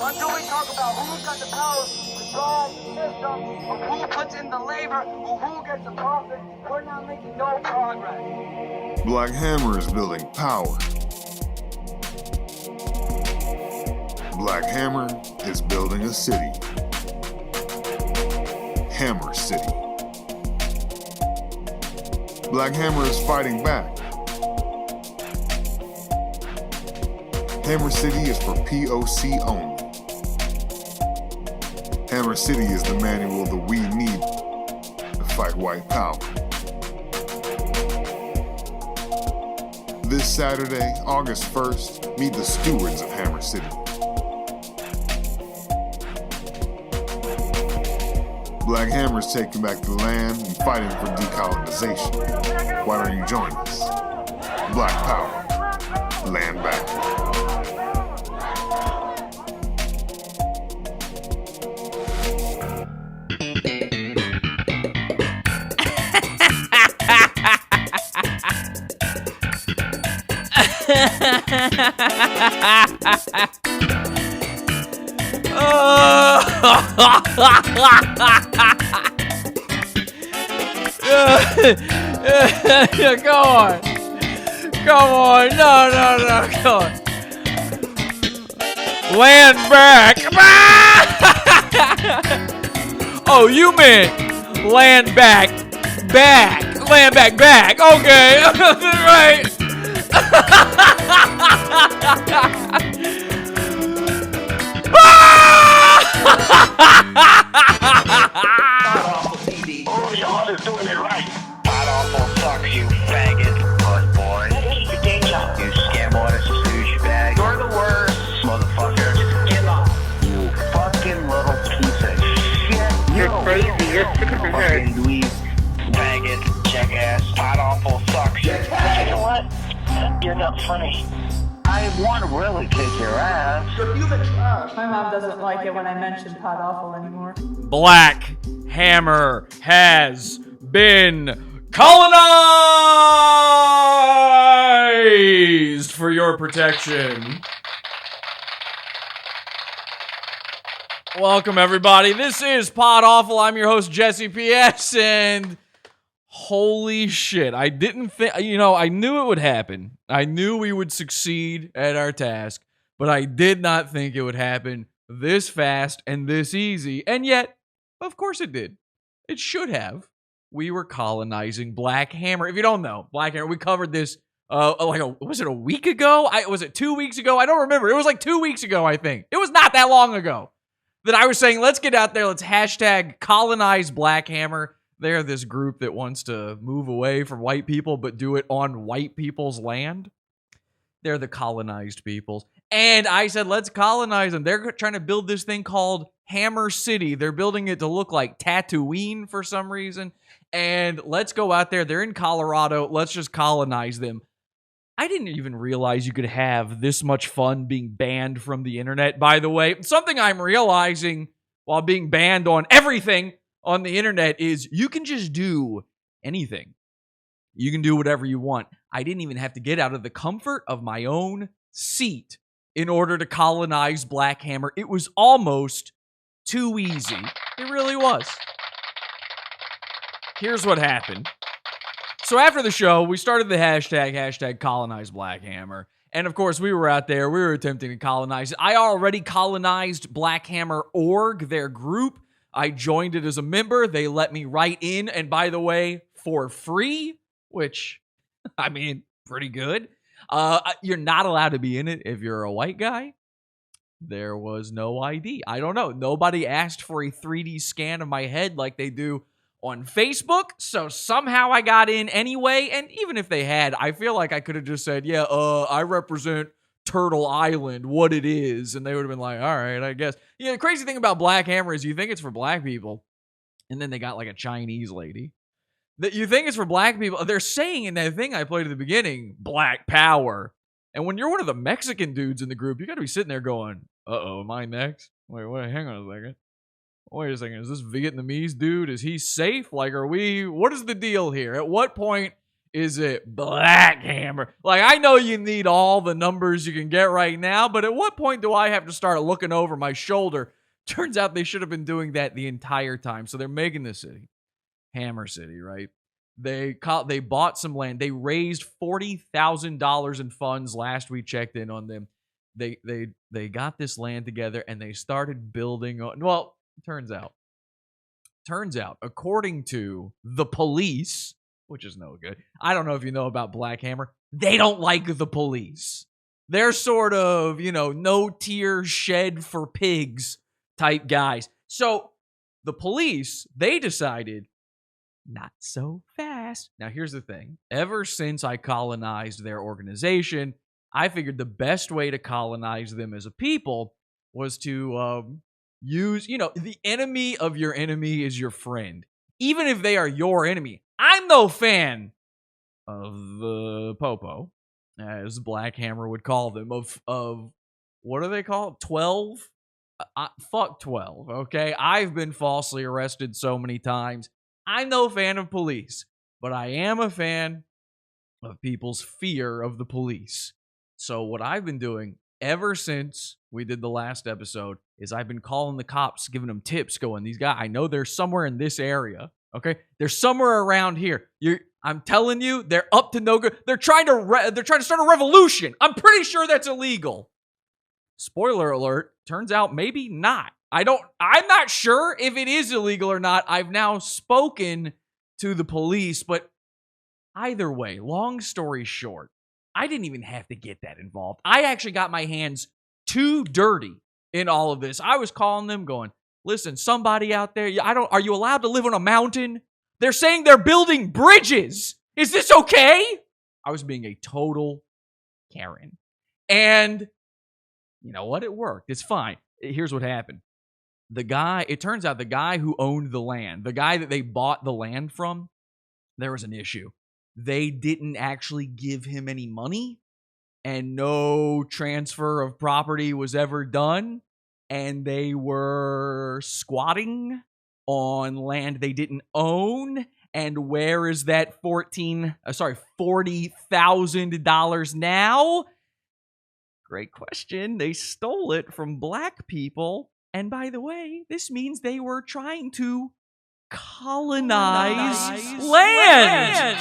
until we talk about who's got the power to drive the system, of who puts in the labor, of who gets the profit, we're not making no progress. Black Hammer is building power. Black Hammer is building a city. Hammer City. Black Hammer is fighting back. Hammer City is for POC only. Hammer City is the manual that we need to fight white power. This Saturday, August 1st, meet the stewards of Hammer City. Black Hammer's taking back the land and fighting for decolonization. Why don't you join us? Black Power. Land back. Go on. Come on. No. Go on. Land back. Oh, you meant land back. Land back. Okay. Right. Oh, y'all is doing it right. Podawful sucks, you faggot. Puss boy. That is your day job. You scam artist, douchebag. You're the worst, motherfucker. Just give up. You fucking little piece of shit. You're crazy. You're sick of your head. Fucking dweeb, faggot, jackass. Podawful sucks. You know what? You're not funny. I want to really kick your ass. My mom doesn't like it when I mention Podawful anymore. Black Hammer has been colonized for your protection. Welcome, everybody. This is Podawful. I'm your host, Jesse P.S., and holy shit, I didn't think, I knew it would happen. I knew we would succeed at our task, but I did not think it would happen this fast and this easy, and yet, of course it did. It should have. We were colonizing Black Hammer. If you don't know, Black Hammer, we covered this, was it a week ago? Was it 2 weeks ago? I don't remember. It was like 2 weeks ago, I think. It was not that long ago that I was saying, let's get out there, let's hashtag colonize Black Hammer. They're this group that wants to move away from white people, but do it on white people's land. They're the colonized peoples. And I said, let's colonize them. They're trying to build this thing called Hammer City. They're building it to look like Tatooine for some reason. And let's go out there. They're in Colorado. Let's just colonize them. I didn't even realize you could have this much fun being banned from the internet, by the way. Something I'm realizing while being banned on everything on the internet is you can just do anything. You can do whatever you want. I didn't even have to get out of the comfort of my own seat in order to colonize Black Hammer. It was almost too easy. It really was. Here's what happened. So after the show, we started the hashtag colonize Black Hammer. And of course, we were out there. We were attempting to colonize it. I already colonized Black Hammer Org, their group. I joined it as a member. They let me write in, and by the way, for free, which, I mean, pretty good. You're not allowed to be in it if you're a white guy. There was no ID. I don't know. Nobody asked for a 3D scan of my head like they do on Facebook, so somehow I got in anyway, and even if they had, I feel like I could have just said, yeah, I represent Turtle Island, what it is, and they would have been like, all right, I guess. The crazy thing about Black Hammer is you think it's for black people, and then they got like a Chinese lady that you think it's for black people. They're saying in that thing I played at the beginning, Black Power, and when you're one of the Mexican dudes in the group, you got to be sitting there going, uh-oh, am I next? Wait, hang on a second. Wait a second, is this Vietnamese dude, is he safe? Like, what is the deal here? At what point Is it Black Hammer? Like, I know you need all the numbers you can get right now, but at what point do I have to start looking over my shoulder? Turns out they should have been doing that the entire time. So they're making the city Hammer City, right? They bought some land. They raised $40,000 in funds last we checked in on them. They got this land together and they started building on. Well, turns out, according to the police, which is no good. I don't know if you know about Black Hammer. They don't like the police. They're sort of, no tear shed for pigs type guys. So the police, they decided, not so fast. Now, here's the thing. Ever since I colonized their organization, I figured the best way to colonize them as a people was to use, the enemy of your enemy is your friend. Even if they are your enemy. I'm no fan of the Popo, as Black Hammer would call them, of what do they call it? 12? Fuck 12, okay? I've been falsely arrested so many times. I'm no fan of police, but I am a fan of people's fear of the police. So what I've been doing ever since we did the last episode is I've been calling the cops, giving them tips, going, these guys, I know they're somewhere in this area. Okay, they're somewhere around here. I'm telling you, they're up to no good. They're trying to start a revolution. I'm pretty sure that's illegal. Spoiler alert, turns out maybe not. I'm not sure if it is illegal or not. I've now spoken to the police, but either way, long story short, I didn't even have to get that involved. I actually got my hands too dirty in all of this. I was calling them going, listen, somebody out there, are you allowed to live on a mountain? They're saying they're building bridges. Is this okay? I was being a total Karen. And you know what? It worked. It's fine. Here's what happened. It turns out the guy who owned the land, the guy that they bought the land from, there was an issue. They didn't actually give him any money, and no transfer of property was ever done. And they were squatting on land they didn't own. And where is that $40,000 now? Great question. They stole it from black people. And by the way, this means they were trying to colonize land.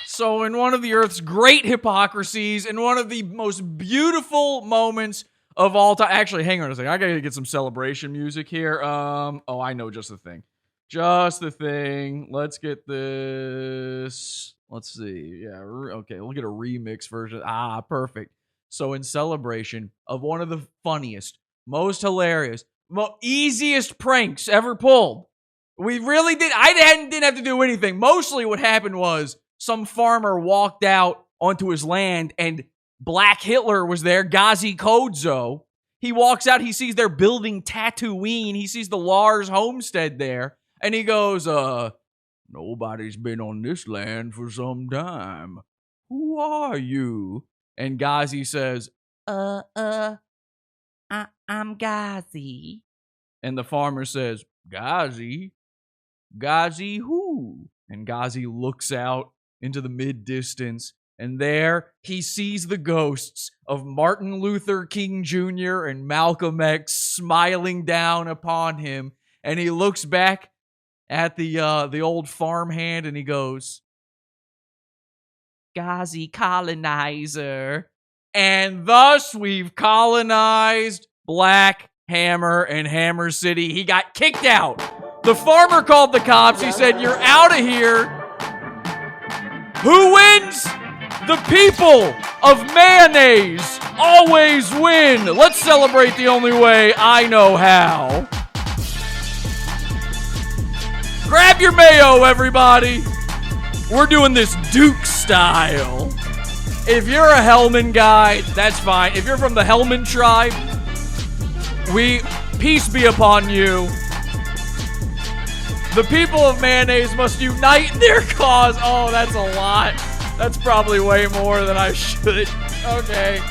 So in one of the Earth's great hypocrisies, in one of the most beautiful moments of all time. Actually, hang on a second. I gotta get some celebration music here. Oh, I know just the thing. Just the thing. Let's get this. Let's see. Yeah, okay. We'll get a remix version. Ah, perfect. So in celebration of one of the funniest, most hilarious, easiest pranks ever pulled. We really did. Didn't have to do anything. Mostly what happened was some farmer walked out onto his land and Black Hitler was there, 𝘊𝘰𝘭𝘰𝘯𝘪𝘻𝘦𝘥. He walks out, he sees they're building Tatooine, he sees the Lars homestead there, and he goes, nobody's been on this land for some time. Who are you? And 𝘊𝘰𝘭𝘰𝘯𝘪𝘻𝘦𝘥 says, I'm 𝘊𝘰𝘭𝘰𝘯𝘪𝘻𝘦𝘥. And the farmer says, 𝘊𝘰𝘭𝘰𝘯𝘊𝘰𝘭𝘰𝘯𝘪 who? And 𝘊𝘰𝘭 looks out into the mid-distance, and there he sees the ghosts of Martin Luther King Jr. and Malcolm X smiling down upon him. And he looks back at the old farmhand and he goes, 𝘊𝘰𝘭𝘰 colonizer. And thus we've colonized Black Hammer and Hammer City. He got kicked out. The farmer called the cops. He said, you're out of here. Who wins? The people of mayonnaise always win. Let's celebrate the only way I know how. Grab your mayo, everybody. We're doing this Duke style. If you're a Hellman guy, that's fine. If you're from the Hellman tribe, peace be upon you. The people of mayonnaise must unite in their cause. Oh, that's a lot. That's probably way more than I should. Okay.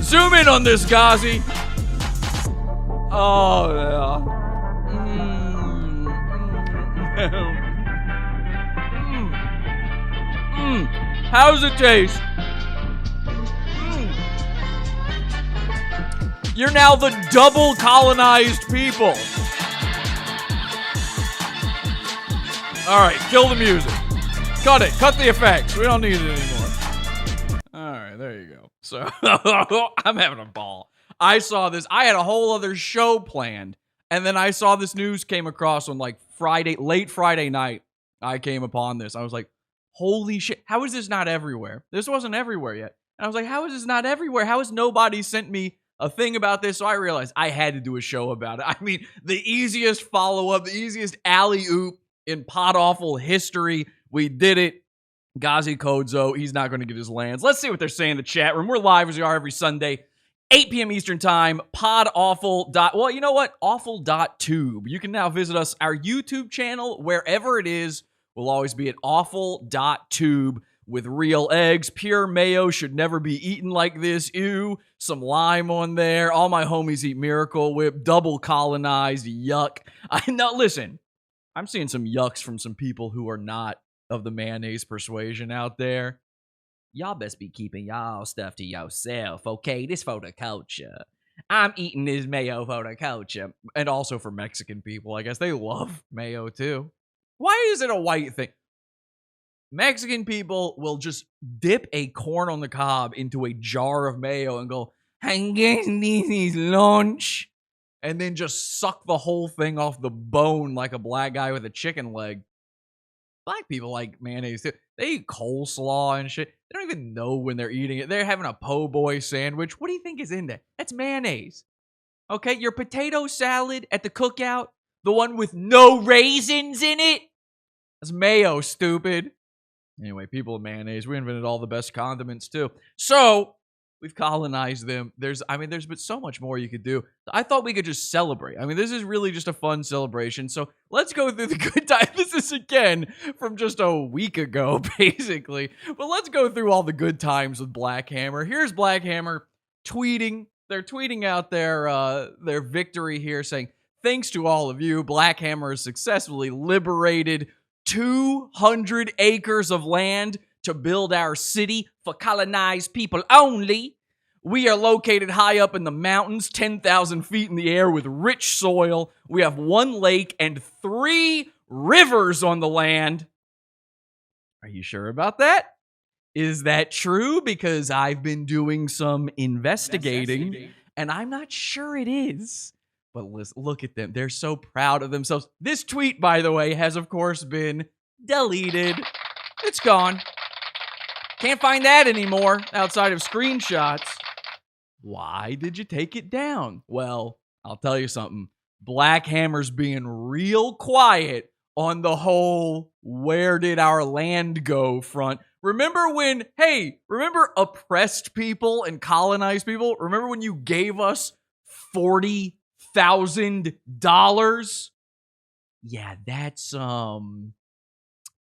Zoom in on this, 𝘊𝘰𝘭𝘰𝘯𝘪𝘻𝘕. Oh, yeah. How's it taste? You're now the double colonized people. All right, kill the music. Cut it. Cut the effects. We don't need it anymore. All right, there you go. So I'm having a ball. I saw this. I had a whole other show planned, and then I saw this news came across on like late Friday night. I came upon this. I was like, holy shit. How is this not everywhere? This wasn't everywhere yet. And I was like, how is this not everywhere? How has nobody sent me a thing about this? So I realized I had to do a show about it. I mean, the easiest follow-up, the easiest alley-oop in Podawful history. We did it. 𝘊𝘰𝘭𝘰𝘯𝘪𝘻𝘦𝘥, he's not going to get his lands. Let's see what they're saying in the chat room. We're live as we are every Sunday, 8 p.m. Eastern Time. Podawful. Well, you know what? Awful.tube. You can now visit us. Our YouTube channel, wherever it is, will always be at awful.tube with real eggs. Pure mayo should never be eaten like this. Ew. Some lime on there. All my homies eat Miracle Whip. Double colonized. Yuck. I know. Listen, I'm seeing some yucks from some people who are not of the mayonnaise persuasion out there. Y'all best be keeping y'all stuff to yourself, okay? This for the culture. I'm eating this mayo for the culture. And also for Mexican people, I guess they love mayo too. Why is it a white thing? Mexican people will just dip a corn on the cob into a jar of mayo and go, I'm getting this lunch. And then just suck the whole thing off the bone like a black guy with a chicken leg. Black people like mayonnaise too. They eat coleslaw and shit. They don't even know when they're eating it. They're having a po' boy sandwich. What do you think is in there? That's mayonnaise. Okay, your potato salad at the cookout, the one with no raisins in it, that's mayo, stupid. Anyway, people of mayonnaise, we invented all the best condiments too. So we've colonized them. There's been so much more you could do. I thought we could just celebrate. I mean, this is really just a fun celebration. So let's go through the good times. This is again from just a week ago, basically. But let's go through all the good times with Black Hammer. Here's Black Hammer tweeting. They're tweeting out their victory here, saying, thanks to all of you, Black Hammer has successfully liberated 200 acres of land to build our city for colonized people only. We are located high up in the mountains, 10,000 feet in the air with rich soil. We have 1 lake and 3 rivers on the land. Are you sure about that? Is that true? Because I've been doing some investigating, and I'm not sure it is. But listen, look at them. They're so proud of themselves. This tweet, by the way, has, of course, been deleted. It's gone. Can't find that anymore outside of screenshots. Why did you take it down? Well, I'll tell you something. Black Hammer's being real quiet on the whole where did our land go front. Remember oppressed people and colonized people? Remember when you gave us $40,000? Yeah,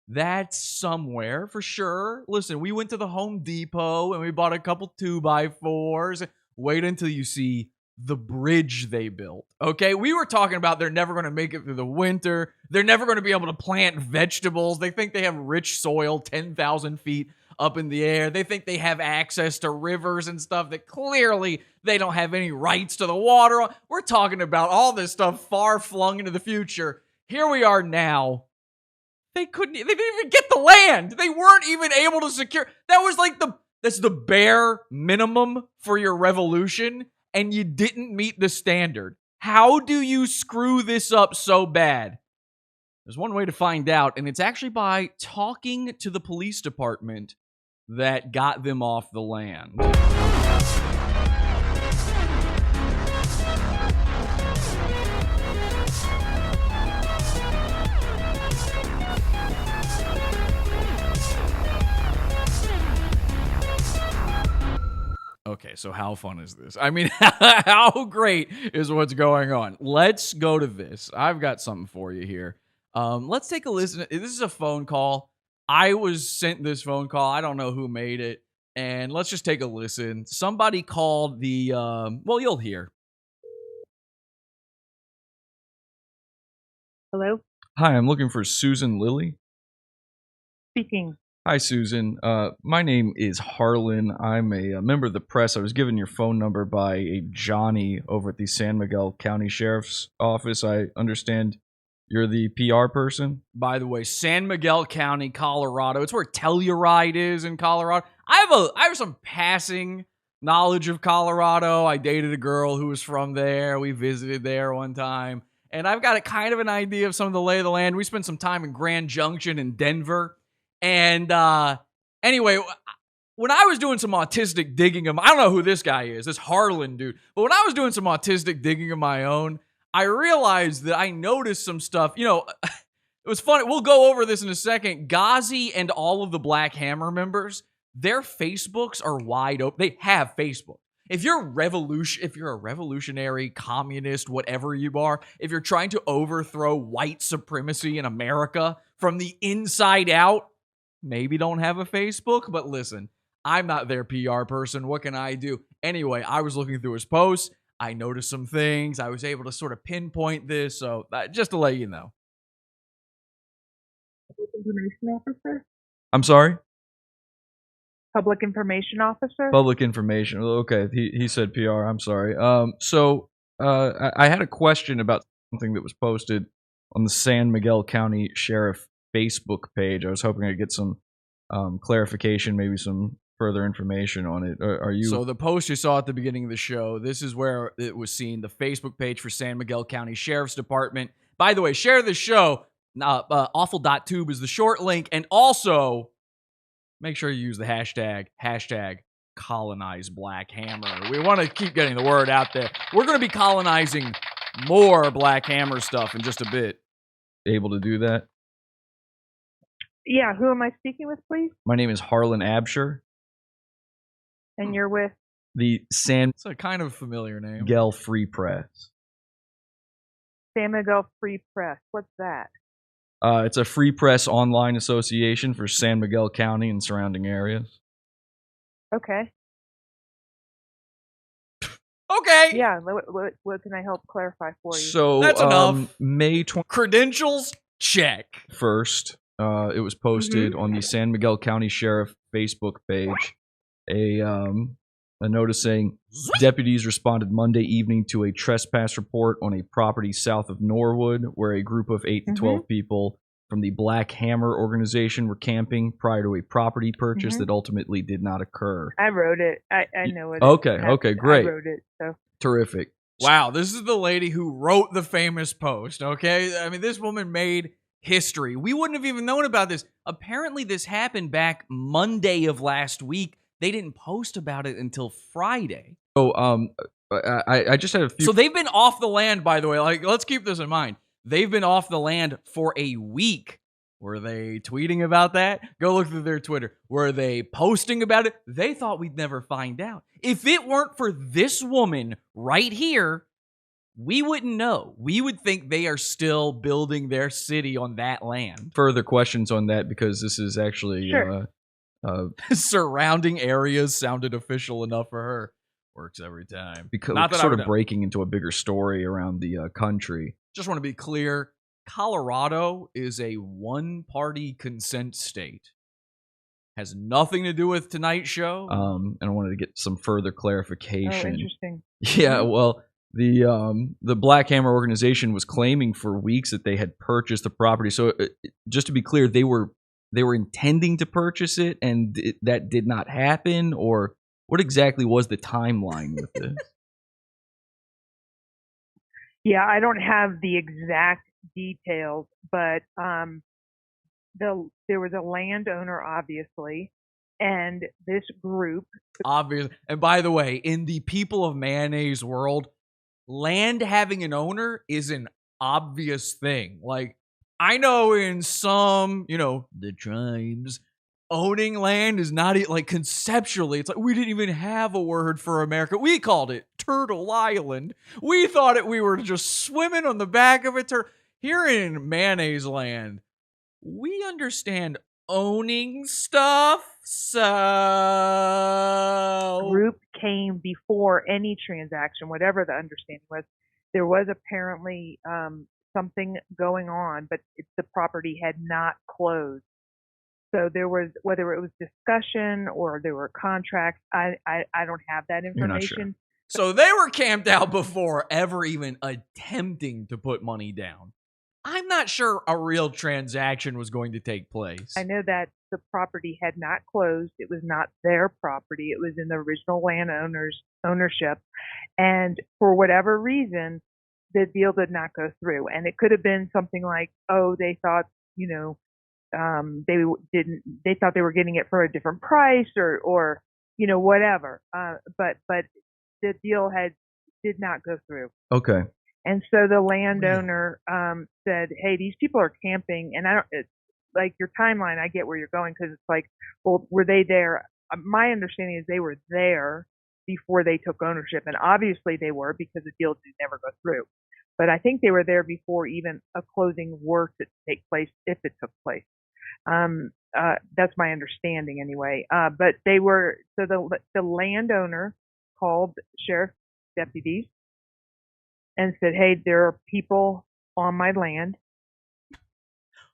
that's somewhere for sure. Listen, we went to the Home Depot and we bought a couple 2x4s. Wait until you see the bridge they built. Okay, we were talking about they're never going to make it through the winter. They're never going to be able to plant vegetables. They think they have rich soil 10,000 feet up in the air. They think they have access to rivers and stuff that clearly they don't have any rights to the water. We're talking about all this stuff far flung into the future. Here we are now. They didn't even get the land. They weren't even able to secure. That's the bare minimum for your revolution, and you didn't meet the standard. How do you screw this up so bad? There's one way to find out, and it's actually by talking to the police department that got them off the land. Okay, so how fun is this? I mean, how great is what's going on? Let's go to this. I've got something for you here. Let's take a listen. This is a phone call. I was sent this phone call. I don't know who made it. And let's just take a listen. Somebody called the, well, you'll hear. Hello? Hi, I'm looking for Susan Lilly. Speaking. Hi, Susan. My name is Harlan. I'm a member of the press. I was given your phone number by a Johnny over at the San Miguel County Sheriff's Office. I understand you're the PR person. By the way, San Miguel County, Colorado. It's where Telluride is in Colorado. I have some passing knowledge of Colorado. I dated a girl who was from there. We visited there one time. And I've got a kind of an idea of some of the lay of the land. We spent some time in Grand Junction in Denver. And anyway, when I was doing some autistic digging of, I don't know who this guy is, this Harlan dude, but when I was doing some autistic digging of my own, I realized that I noticed some stuff. You know, it was funny. We'll go over this in a second. Ghazi and all of the Black Hammer members, their Facebooks are wide open. They have Facebook. If you're a revolutionary, communist, whatever you are, if you're trying to overthrow white supremacy in America from the inside out, maybe don't have a Facebook, but listen, I'm not their PR person. What can I do? Anyway, I was looking through his posts. I noticed some things. I was able to sort of pinpoint this. So just to let you know. Public Information Officer? I'm sorry? Public Information Officer? Public information. Okay, he said PR. I'm sorry. I had a question about something that was posted on the San Miguel County Sheriff Facebook page. I was hoping I'd get some clarification, maybe some further information on it. Are you? So the post you saw at the beginning of the show, this is where it was seen, the Facebook page for San Miguel County Sheriff's Department. By the way, share this show. Awful.tube is the short link. And also, make sure you use the hashtag colonize Black Hammer. We want to keep getting the word out there. We're going to be colonizing more Black Hammer stuff in just a bit. Able to do that? Yeah, who am I speaking with, please? My name is Harlan Absher. And you're with? The San It's a kind of familiar name. Miguel Free Press. San Miguel Free Press. What's that? It's a free press online association for San Miguel County and surrounding areas. Okay. Okay. Yeah, what can I help clarify for you? So That's enough. May 20 Credentials? Check. first, it was posted on the San Miguel County Sheriff Facebook page. A notice saying deputies responded Monday evening to a trespass report on a property south of Norwood, where a group of 8 to 12 people from the Black Hammer organization were camping prior to a property purchase that ultimately did not occur. I wrote it. I know it. Okay, great. I wrote it. So Terrific. Wow, this is the lady who wrote the famous post, okay? I mean, this woman made history. We wouldn't have even known about this. Apparently, this happened back Monday of last week. They didn't post about it until Friday. So, I just had a few. So they've been off the land, by the way. Like, let's keep this in mind. They've been off the land for a week. Were they tweeting about that? Go look through their Twitter. Were they posting about it? They thought we'd never find out. If it weren't for this woman right here, we wouldn't know. We would think they are still building their city on that land. Further questions on that, because this is actually Surrounding areas sounded official enough for her. Works every time. because Not that I sort would of know. breaking into a bigger story around the country. Just want to be clear. Colorado is a one-party consent state. Has nothing to do with tonight's show. And I wanted to get some further oh, clarification. interesting. Yeah, well, the Black Hammer organization was claiming for weeks that they had purchased the property. So just to be clear, they were intending to purchase it, and that did not happen. Or what exactly was the timeline with this? Yeah, I don't have the exact details, but there was a landowner, obviously, and this group. Obvious. And by the way, in the people of mayonnaise world, land having an owner is an obvious thing. Like, I know in some, the tribes, owning land is not like conceptually. It's like we didn't even have a word for America. We called it Turtle Island. We thought we were just swimming on the back of a turtle. Here in mayonnaise land, we understand owning stuff. So Group came before any transaction, whatever the understanding was. There was apparently something going on, but the property had not closed. So there was, whether it was discussion or there were contracts, I don't have that You're not sure. information. So they were camped out before ever even attempting to put money down. I'm not sure a real transaction was going to take place. I know that the property had not closed. It was not their property. It was in the original landowner's ownership. And for whatever reason, the deal did not go through. And it could have been something like, oh, they thought, they thought they were getting it for a different price or whatever. But the deal did not go through. Okay. And so the landowner said, hey, these people are camping, and it's like your timeline, I get where you're going, because it's like, well, were they there? My understanding is they were there before they took ownership, and obviously they were, because the deal did never go through. But I think they were there before even a closing were to take place, if it took place. That's my understanding anyway. But they were, so the landowner called sheriff's deputies and said, hey, there are people on my land.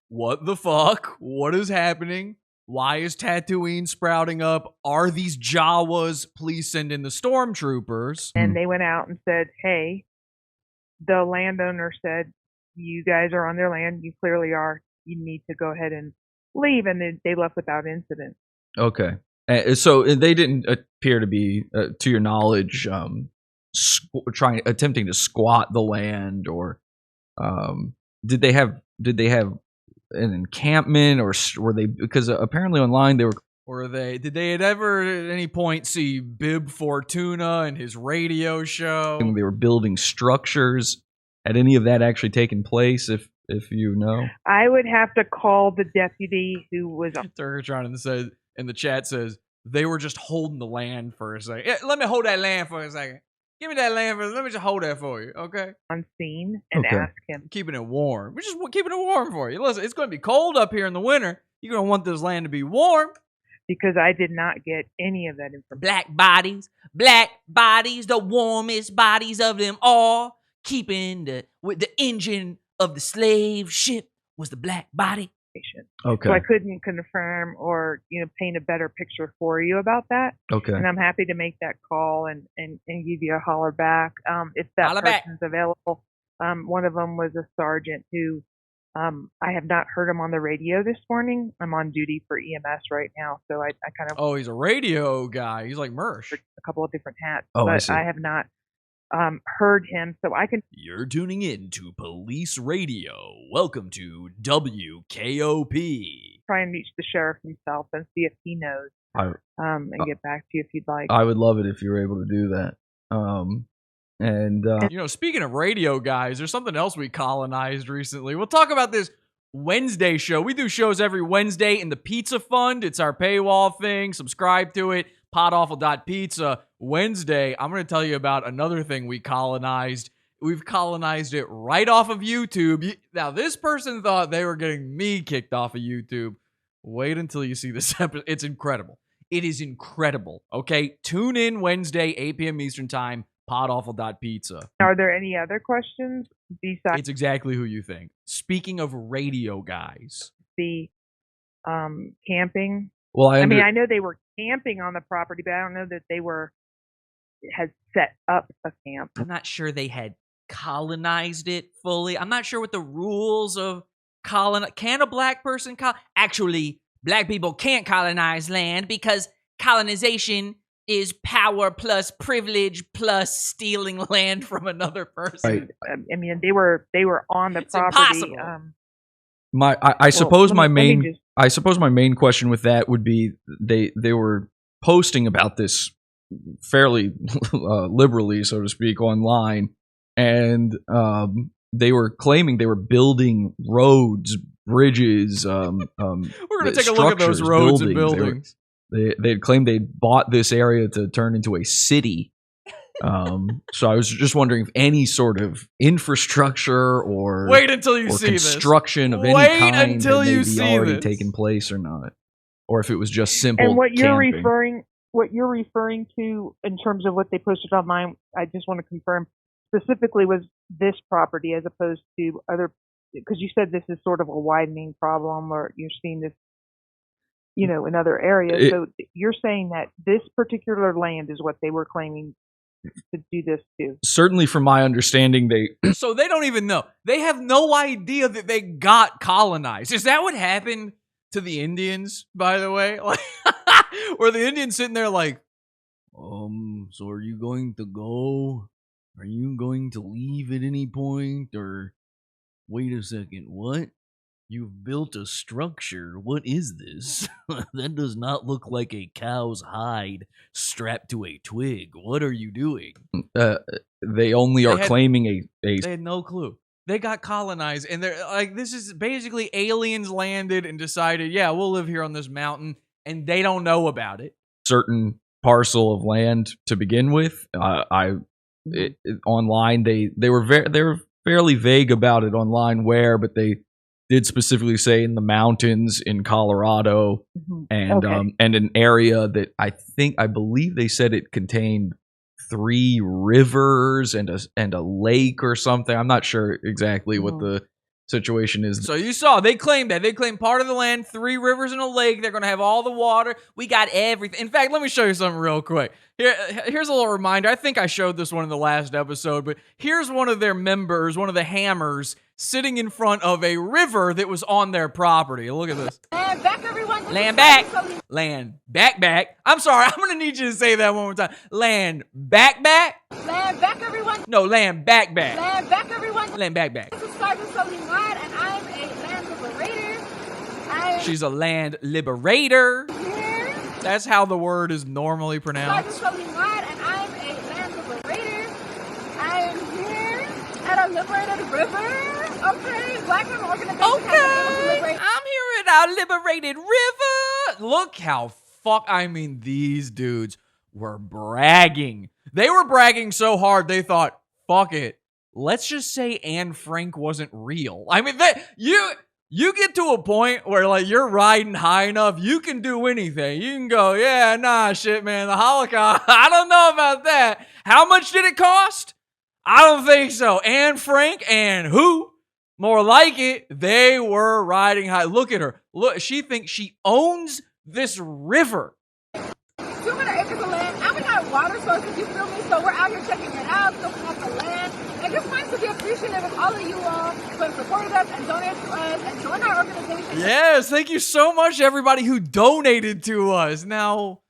What the fuck? What is happening? Why is Tatooine sprouting up? Are these Jawas? Please send in the stormtroopers. And they went out and said, hey, the landowner said, you guys are on their land. You clearly are. You need to go ahead and leave. And they left without incident. Okay. So they didn't appear to be, to your knowledge, attempting to squat the land, or did they have an encampment, or were they, because apparently online they were, did they at ever at any point see Bib Fortuna and his radio show? They were building structures. Had any of that actually taken place, if you know? I would have to call the deputy who was Turkatron in the chat says they were just holding the land for a second. Yeah, let me hold that land for a second. Give me that land let me just hold that for you, okay? on scene and ask him. Keeping it warm. We're just keeping it warm for you. Listen, it's going to be cold up here in the winter. You're going to want this land to be warm. Because I did not get any of that information. Black bodies, the warmest bodies of them all. Keeping with the engine of the slave ship was the black body. Okay. So I couldn't confirm or paint a better picture for you about that. Okay. And I'm happy to make that call and give you a holler back if that Holler person's back. available. One of them was a sergeant who I have not heard him on the radio this morning. I'm on duty for EMS right now, so I kind of Oh, he's a radio guy. He's like Mersh. a couple of different hats, Oh, I but see. I have not heard him, so I can. You're tuning in to Police Radio. Welcome to WKOP. Try and reach the sheriff himself and see if he knows, and get back to you if you'd like. I would love it if you were able to do that. Speaking of radio guys, there's something else we colonized recently. We'll talk about this Wednesday show. We do shows every Wednesday in the Pizza Fund. It's our paywall thing. Subscribe to it. Podawful.pizza. Wednesday, I'm going to tell you about another thing we colonized. We've colonized it right off of YouTube. Now, this person thought they were getting me kicked off of YouTube. Wait until you see this episode. It's incredible. It is incredible. Okay? Tune in Wednesday, 8 p.m. Eastern Time, podawful.pizza. Are there any other questions besides It's exactly who you think. Speaking of radio guys. the camping? Well, I mean, I know they were camping on the property, but I don't know that they had set up a camp. I'm not sure they had colonized it fully. I'm not sure what the rules of can a black person actually, black people can't colonize land because colonization is power plus privilege plus stealing land from another person. Right. I mean, they were on the It's property. impossible. I suppose my let me main just- I suppose my main question with that would be they were posting about this fairly liberally, so to speak, online, and they were claiming they were building roads, bridges. We're going to take a look at those structures, roads and buildings. buildings. They had claimed they bought this area to turn into a city. So I was just wondering if any sort of infrastructure or Wait until you see this. construction of any Wait kind until had you maybe see already this. taken place or not, or if it was just simple. And what you're camping. referring to in terms of what they posted online, I just want to confirm specifically was this property as opposed to other, because you said this is sort of a widening problem, or you're seeing this, in other areas. So you're saying that this particular land is what they were claiming to do this to. Certainly, from my understanding, so they don't even know. They have no idea that they got colonized. Is that what happened to the Indians, by the way? Like, were the Indians sitting there like, so are you going to go? Are you going to leave at any point? Or wait a second, what? You've built a structure. What is this? That does not look like a cow's hide strapped to a twig. What are you doing? They only are claiming They had no clue. They got colonized, and they're like, this is basically aliens landed and decided, yeah, we'll live here on this mountain, and they don't know about it. Certain parcel of land to begin with. Online, they were fairly vague about it online where, but they did specifically say in the mountains in Colorado, and an area that I believe they said it contained 3 rivers and a lake or something. I'm not sure exactly what the situation is. So you saw they claimed part of the land, 3 rivers and a lake. They're going to have all the water. We got everything. In fact, let me show you something real quick. Here's a little reminder. I think I showed this one in the last episode, but here's one of their members, one of the hammers, sitting in front of a river that was on their property. Look at this. Land back, everyone. Land back. Land back. I'm sorry. I'm going to need you to say that one more time. Land back. Land back, everyone. No, land back. Land back, everyone. Land back. This is Sergeant 𝘊𝘰𝘨, and I'm a land liberator. She's a land liberator. Here. That's how the word is normally pronounced. Sergeant 𝘊𝘰𝘨, and I'm a land liberator. I am here at a liberated river. Okay, Black Women Organization. Okay, I'm here at our liberated river. Look how these dudes were bragging. They were bragging so hard they thought, fuck it, let's just say Anne Frank wasn't real. I mean, you get to a point where like you're riding high enough, you can do anything. You can go, yeah, nah, shit, man, the Holocaust, I don't know about that. How much did it cost? I don't think so. Anne Frank and who? More like it, they were riding high. Look at her. Look, she thinks she owns this river. 200 acres of land, and we got water sources, you feel me? So we're out here checking it out, looking at the land. And just wanted to be appreciative of all of you all who have supported us and donated to us and joined our organization. Yes, thank you so much, everybody who donated to us. Now,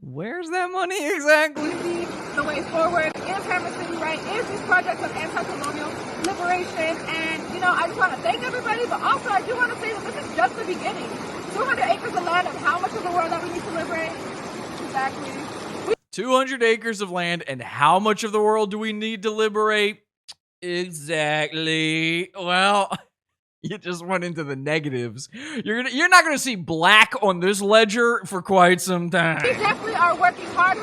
where's that money exactly? The way forward is Hammer City, right? Is these projects of anti-colonial liberation. And, I just want to thank everybody, but also I do want to say that this is just the beginning. 200 acres of land, and how much of the world that we need to liberate? Exactly. 200 acres of land, and how much of the world do we need to liberate? Exactly. Well, you just went into the negatives. You're not gonna see black on this ledger for quite some time. We definitely are working hard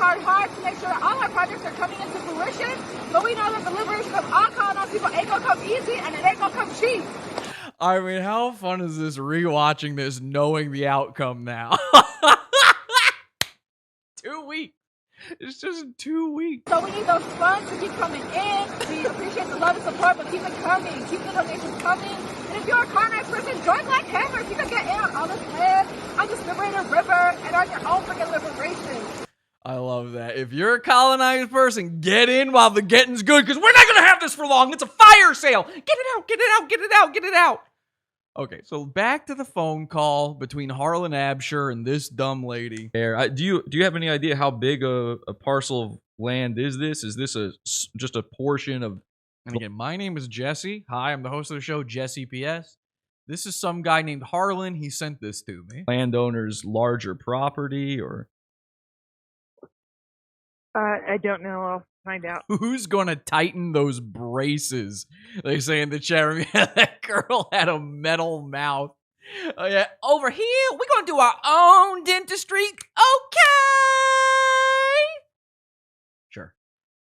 to make sure that all our projects are coming into fruition. But we know that the liberation of all colonized people ain't gonna come easy, and it ain't gonna come cheap. I mean, how fun is this rewatching this, knowing the outcome now? 2 weeks. It's just 2 weeks. So we need those funds to keep coming in. We appreciate the love and support, but keep it coming. Keep the donations coming. And if you're a colonized person, join Black Hammers. You can get in on all this land, on this liberated river, and on your own freaking liberation. I love that. If you're a colonized person, get in while the getting's good, because we're not going to have this for long. It's a fire sale. Get it out. Okay, so back to the phone call between Harlan Absher and this dumb lady. Do you have any idea how big a parcel of land is this? Is this just a portion of... And again, my name is Jesse. Hi, I'm the host of the show, Jesse PS. This is some guy named Harlan. He sent this to me. Landowner's larger property, or... I don't know. I'll find out. Who's gonna tighten those braces? They say in the chat room, yeah, that girl had a metal mouth. Oh yeah, over here, we're gonna do our own dentistry. Okay. Sure.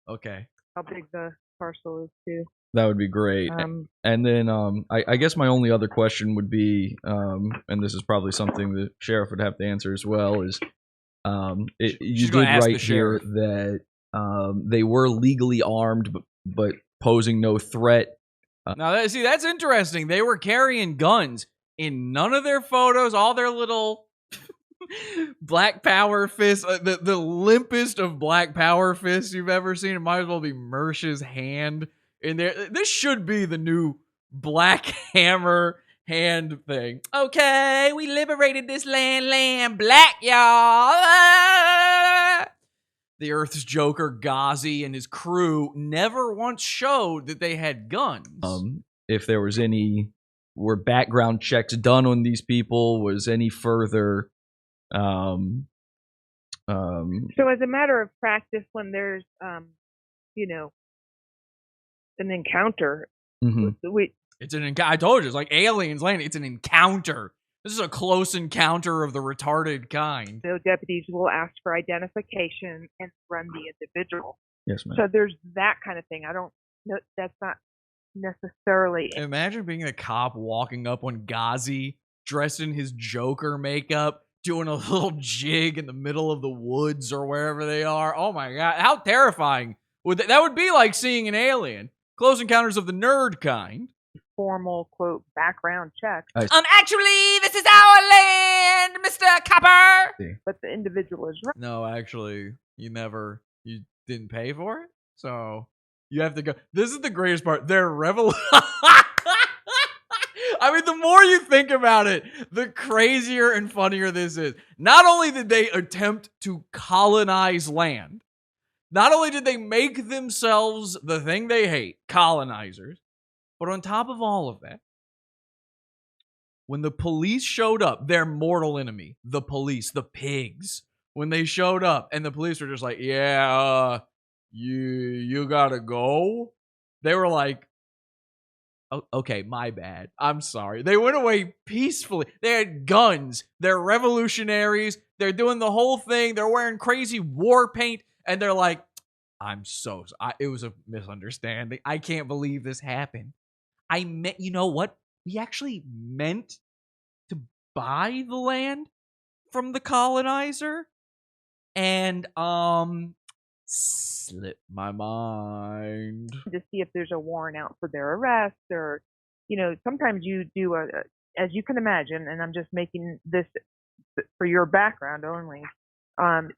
Okay. How big the parcel is too. That would be great. And then I guess my only other question would be, and this is probably something the sheriff would have to answer as well, is you did write here that they were legally armed, but posing no threat. Now, that's interesting. They were carrying guns in none of their photos. All their little Black Power fists, the limpest of Black Power fists you've ever seen. It might as well be Mersh's hand in there. This should be the new Black Hammer hand thing. Okay, we liberated this land black, y'all. The Earth's Joker, Ghazi, and his crew never once showed that they had guns. If there was were background checks done on these people, was any further So as a matter of practice, when there's you know, an encounter, we it's an encounter. I told you, it's like aliens landing. It's an encounter. This is a close encounter of the retarded kind. so deputies will ask for identification and run the individual. Yes, ma'am. So there's that kind of thing. I don't know. That's not necessarily. Imagine being a cop walking up on Ghazi, dressed in his Joker makeup, doing a little jig in the middle of the woods or wherever they are. Oh my God. How terrifying would that would be, like seeing an alien. Close Encounters of the Nerd kind. Formal quote background check, Actually, this is our land, Mr. Copper. but the individual is right. No, actually, you didn't pay for it, so you have to go. This is the greatest part. They're I mean, the more you think about it, the crazier and funnier this is. Not only did they attempt to colonize land, not only did they make themselves the thing they hate, colonizers, but on top of all of that, when the police showed up, their mortal enemy, the police, the pigs, when they showed up and the police were just like, yeah, you gotta go. They were like, oh, okay, my bad. I'm sorry. They went away peacefully. They had guns. They're revolutionaries. They're doing the whole thing. They're wearing crazy war paint. And they're like, it was a misunderstanding. I can't believe this happened. You know what? We actually meant to buy the land from the colonizer, and Slipped my mind. To see if there's a warrant out for their arrest, or sometimes you do as you can imagine, and I'm just making this for your background only.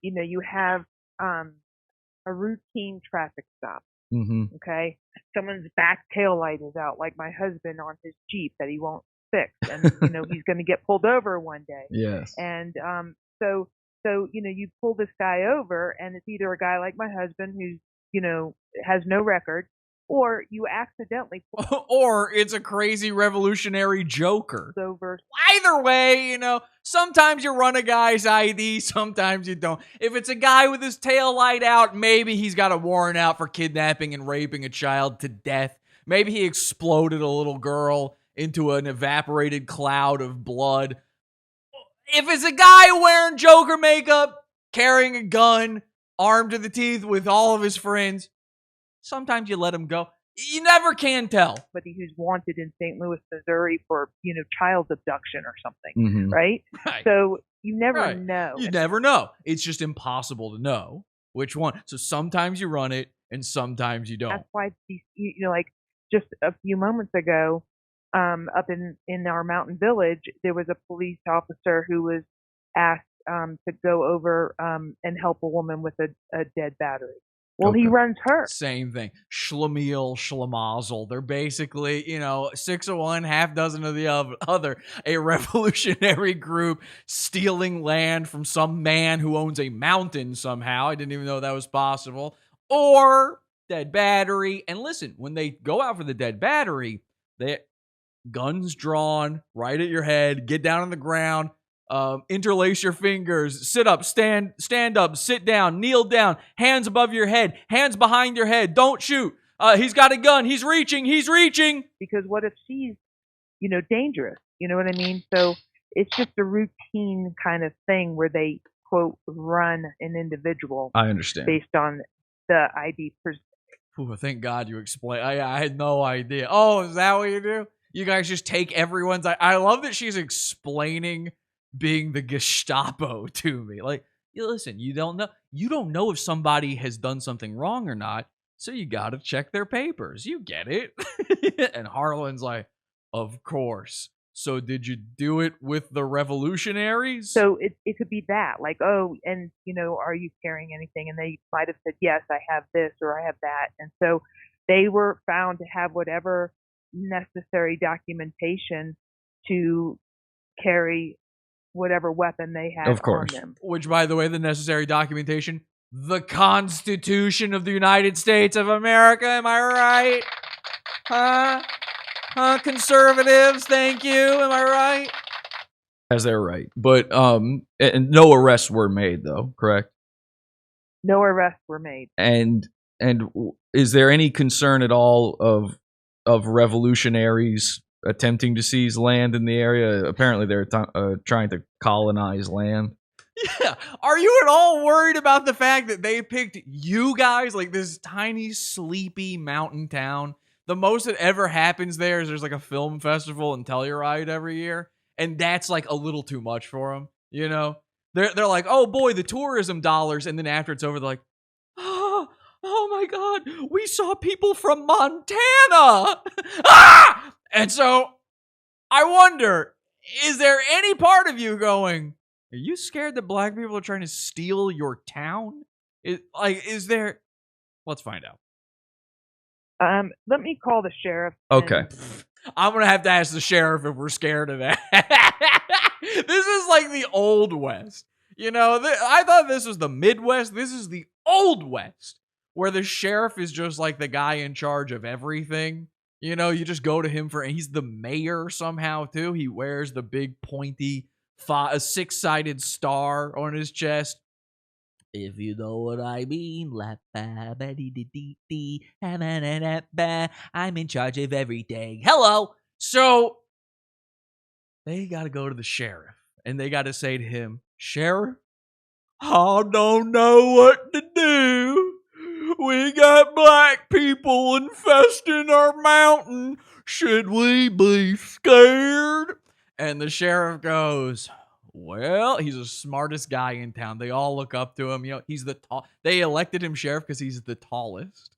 You have a routine traffic stop. Okay, someone's back tail light is out, like my husband on his Jeep that he won't fix, and he's going to get pulled over one day. Yes. And so you pull this guy over, and it's either a guy like my husband who's has no record, or you accidentally pull or it's a crazy revolutionary Joker. over. Either way, sometimes you run a guy's ID, sometimes you don't. If it's a guy with his tail light out, maybe he's got a warrant out for kidnapping and raping a child to death. Maybe he exploded a little girl into an evaporated cloud of blood. If it's a guy wearing Joker makeup, carrying a gun, armed to the teeth with all of his friends, sometimes you let him go. You never can tell. Somebody who's wanted in St. Louis, Missouri for child abduction or something, right? So you never know. You never know. It's just impossible to know which one. So sometimes you run it, and sometimes you don't. That's why like just a few moments ago, up in our mountain village, there was a police officer who was asked to go over and help a woman with a dead battery. Well, he runs her. Same thing. Schlemiel, Schlemazel. They're basically, 6 of one, half dozen of the other. A revolutionary group stealing land from some man who owns a mountain somehow. I didn't even know that was possible. Or dead battery. And listen, when they go out for the dead battery, they guns drawn right at your head. Get down on the ground. Interlace your fingers, sit up, stand up, sit down, kneel down, hands above your head, hands behind your head. Don't shoot. He's got a gun. He's reaching. Because what if she's, dangerous? You know what I mean? So it's just a routine kind of thing where they, quote, run an individual. I understand. Based on the ID. Ooh, thank God you explained. I had no idea. Oh, is that what you do? You guys just take everyone's... I love that she's explaining being the Gestapo to me. Like, listen, you don't know if somebody has done something wrong or not. so you got to check their papers. You get it. And Harlan's like, of course. So did you do it with the revolutionaries? So it could be that, like, oh, and are you carrying anything? And they might have said, yes, I have this or I have that. And so they were found to have whatever necessary documentation to carry whatever weapon they had on them. Which, by the way, the necessary documentation, the Constitution of the United States of America. Am I right? Huh? Conservatives, thank you. Am I right? As they're right. But and no arrests were made, though, correct? No arrests were made. And is there any concern at all of revolutionaries attempting to seize land in the area? Apparently, they're trying to colonize land. Yeah. Are you at all worried about the fact that they picked you guys, like this tiny, sleepy mountain town? The most that ever happens there is there's like a film festival in Telluride every year, and that's like a little too much for them. They're like, oh boy, the tourism dollars, and then after it's over, they're like, oh my God, we saw people from Montana. And so I wonder, is there any part of you going, are you scared that black people are trying to steal your town? Is there? Let's find out. Let me call the sheriff. Okay. I'm going to have to ask the sheriff if we're scared of that. This is like the Old West. I thought this was the Midwest. This is the Old West, where the sheriff is just like the guy in charge of everything. You just go to him and he's the mayor somehow too. He wears the big pointy, a six-sided star on his chest. If you know what I mean. I'm in charge of everything. Hello. So they got to go to the sheriff and they got to say to him, Sheriff, I don't know what to do. We got black people infesting our mountain. Should we be scared? And the sheriff goes, well, he's the smartest guy in town. They all look up to him. He's the tall. They elected him sheriff because he's the tallest.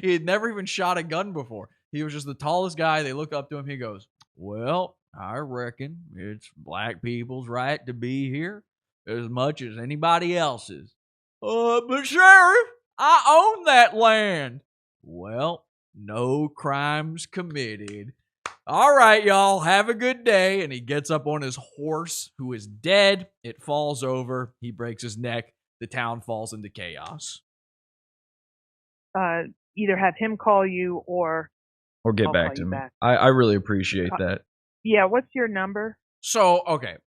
He had never even shot a gun before. He was just the tallest guy. They look up to him. He goes, well, I reckon it's black people's right to be here as much as anybody else's. But sheriff, I own that land. Well, no crimes committed. All right, y'all, have a good day. And he gets up on his horse, who is dead. It falls over. He breaks his neck. The town falls into chaos. Either have him call you or get I'll back call to you me. back. I really appreciate that. Yeah, what's your number? So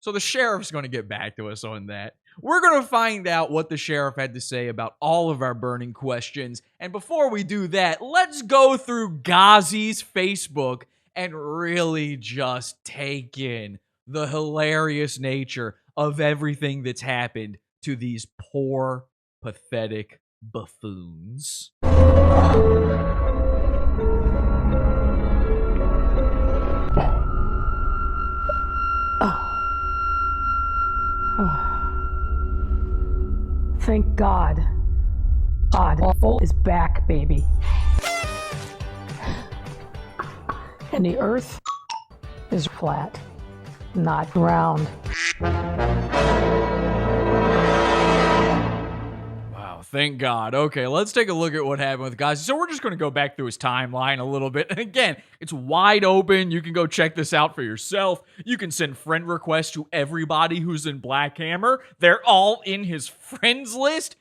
the sheriff's going to get back to us on that. We're going to find out what the sheriff had to say about all of our burning questions. And before we do that, let's go through Ghazi's Facebook and really just take in the hilarious nature of everything that's happened to these poor, pathetic buffoons. Thank God. Podawful is back, baby. And the earth is flat, not round. Wow, thank God. Okay, let's take a look at what happened with Ghazi. So we're just going to go back through his timeline a little bit. And again, it's wide open. You can go check this out for yourself. You can send friend requests to everybody who's in Black Hammer. They're all in his friends list.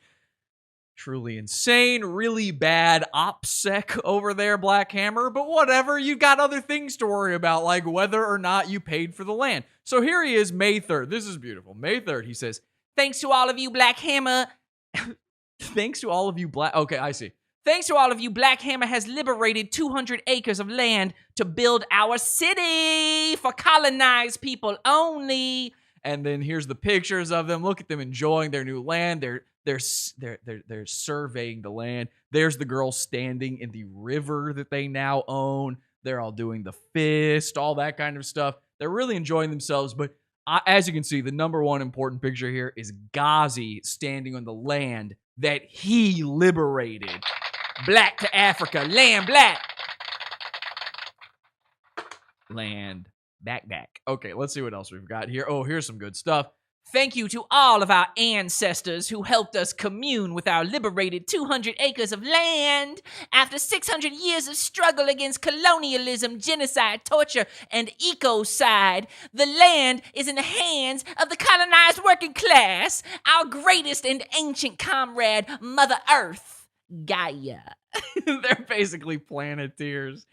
Truly insane, really bad OPSEC over there, Black Hammer, but whatever, you got other things to worry about, like whether or not you paid for the land. So here he is, May 3rd. This is beautiful. May 3rd, he says, thanks to all of you, Black Hammer. Thanks to all of you, Black... Okay, I see. Thanks to all of you, Black Hammer has liberated 200 acres of land to build our city for colonized people only. And then here's the pictures of them. Look at them enjoying their new land. They're surveying the land. There's the girl standing in the river that they now own. They're all doing the fist, all that kind of stuff. They're really enjoying themselves. But as you can see, the number one important picture here is Ghazi standing on the land that he liberated. Black to Africa, land black. Land back. Okay, let's see what else we've got here. Oh, here's some good stuff. Thank you to all of our ancestors who helped us commune with our liberated 200 acres of land. After 600 years of struggle against colonialism, genocide, torture, and ecocide, the land is in the hands of the colonized working class, our greatest and ancient comrade, Mother Earth, Gaia. They're basically planeteers.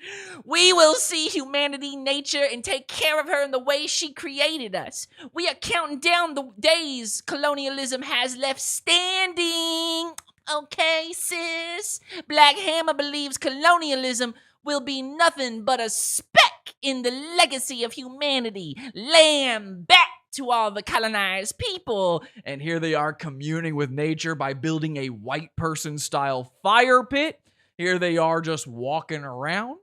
We will see humanity, nature, and take care of her in the way she created us. We are counting down the days colonialism has left standing. Okay, sis? Black Hammer believes colonialism will be nothing but a speck in the legacy of humanity. Land back to all the colonized people. And here they are communing with nature by building a white person style fire pit. Here they are just walking around,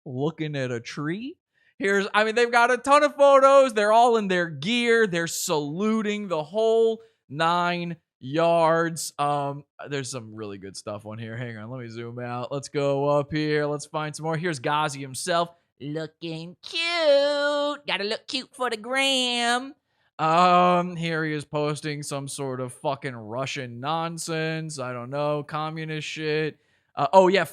looking at a tree. They've got a ton of photos. They're all in their gear. They're saluting the whole 9 yards. There's some really good stuff on here. Hang on, let me zoom out. Let's go up here. Let's find some more. Here's Ghazi himself. Looking cute. Gotta look cute for the gram. Here he is posting some sort of fucking Russian nonsense. I don't know, communist shit.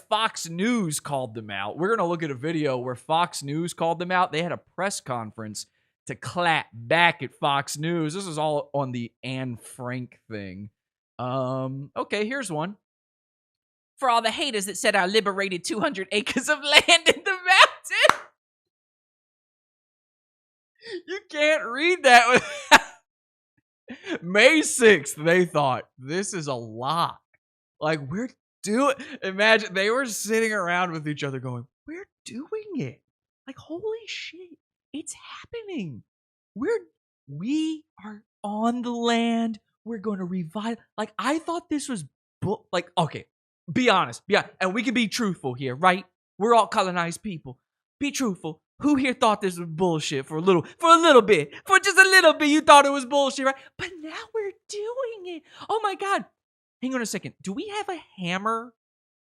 Fox News called them out. We're going to look at a video where Fox News called them out. They had a press conference to clap back at Fox News. This is all on the Anne Frank thing. Okay, here's one. For all the haters that said our liberated 200 acres of land in the mountain. You can't read that with May 6th, they thought, this is a lock. Like, imagine they were sitting around with each other going, we're doing it. Like, holy shit, it's happening. We are on the land. We're going to revive. Like, I thought this was, okay, be honest. Yeah, and we can be truthful here, right? We're all colonized people. Be truthful. Who here thought this was bullshit for just a little bit, you thought it was bullshit, right? But now we're doing it. Oh my God. Hang on a second. Do we have a hammer?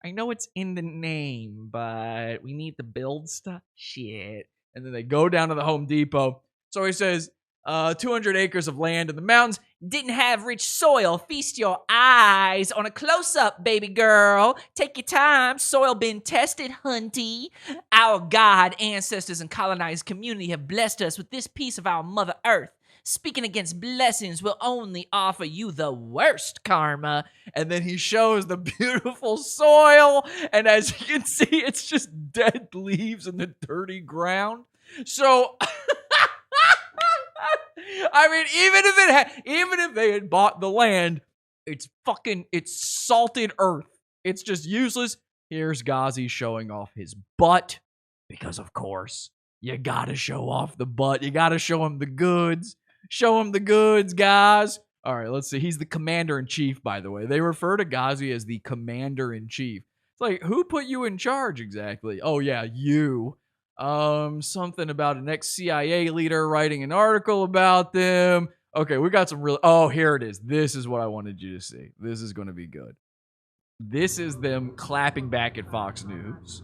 I know it's in the name, but we need to build stuff. Shit. And then they go down to the Home Depot. So he says, 200 acres of land in the mountains. Didn't have rich soil. Feast your eyes on a close-up, baby girl. Take your time. Soil been tested, hunty. Our God, ancestors, and colonized community have blessed us with this piece of our Mother Earth. Speaking against blessings will only offer you the worst karma. And then he shows the beautiful soil. And as you can see, it's just dead leaves in the dirty ground. So, even if they had bought the land, it's salted earth. It's just useless. Here's Ghazi showing off his butt. Because, of course, you gotta show off the butt. You gotta show him the goods. Show him the goods, guys. All right, let's see. He's the commander-in-chief, by the way. They refer to Ghazi as the commander-in-chief. It's like, who put you in charge exactly? Oh, yeah, you. Something about an ex-CIA leader writing an article about them. Okay, we got some real... Oh, here it is. This is what I wanted you to see. This is going to be good. This is them clapping back at Fox News.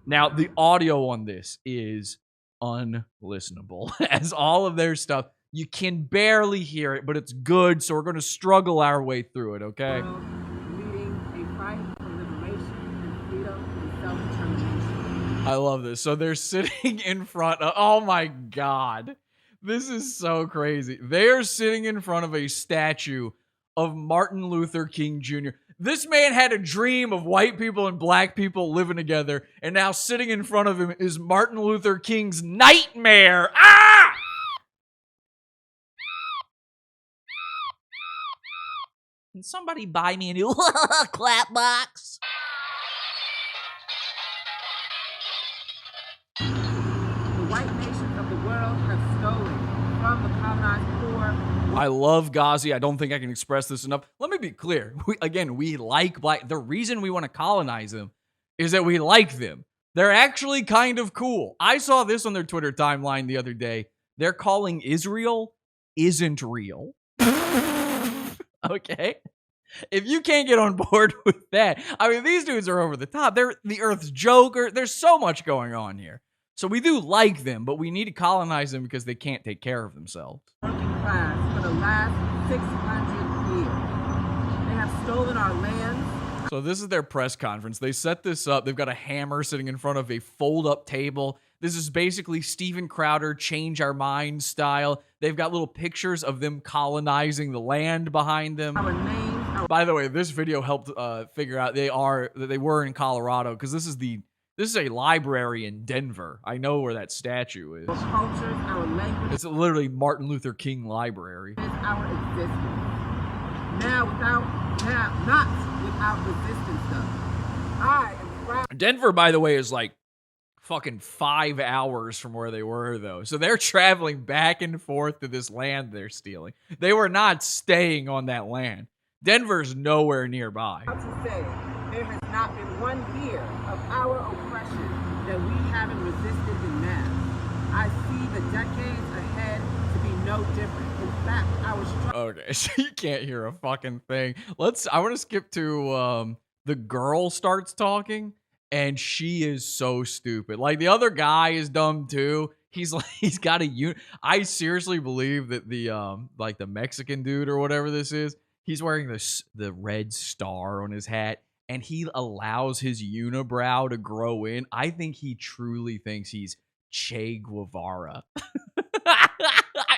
Now, the audio on this is unlistenable. As all of their stuff... You can barely hear it, but it's good, so we're going to struggle our way through it, okay? Leading a fight for liberation and freedom and self-determination. I love this. So they're sitting in front of... Oh, my God. This is so crazy. They're sitting in front of a statue of Martin Luther King Jr. This man had a dream of white people and black people living together, and now sitting in front of him is Martin Luther King's nightmare. Ah! Can somebody buy me a new clap box? The white nations of the world have stolen from the colonized poor. I love Ghazi. I don't think I can express this enough. Let me be clear. We like black. The reason we want to colonize them is that we like them. They're actually kind of cool. I saw this on their Twitter timeline the other day. They're calling Israel isn't real. Okay. If you can't get on board with that, I mean, these dudes are over the top. They're the Earth's Joker. There's so much going on here. So we do like them, but we need to colonize them because they can't take care of themselves. Working class for the last 600 years. They have stolen our lands. So this is their press conference. They set this up. They've got a hammer sitting in front of a fold-up table. This is basically Steven Crowder, Change Our Minds style. They've got little pictures of them colonizing the land behind them. Our names, our By the way, this video helped figure out they were in Colorado because this is a library in Denver. I know where that statue is. cultures, our language, It's literally Martin Luther King Library. is our existence. Not without resistance, though. I am proud. Denver, by the way, is like fucking 5 hours from where they were, though. So they're traveling back and forth to this land they're stealing. They were not staying on that land. Denver's nowhere nearby. To say there has not been 1 year of our oppression that we haven't resisted in mass. I see the decades ahead to be no different. In fact, our struggle. Okay, so you can't hear a fucking thing. I want to skip to the girl starts talking, and she is so stupid. Like, the other guy is dumb too. He's got a I seriously believe that the Mexican dude or whatever this is, he's wearing the red star on his hat, and he allows his unibrow to grow in. I think he truly thinks he's Che Guevara.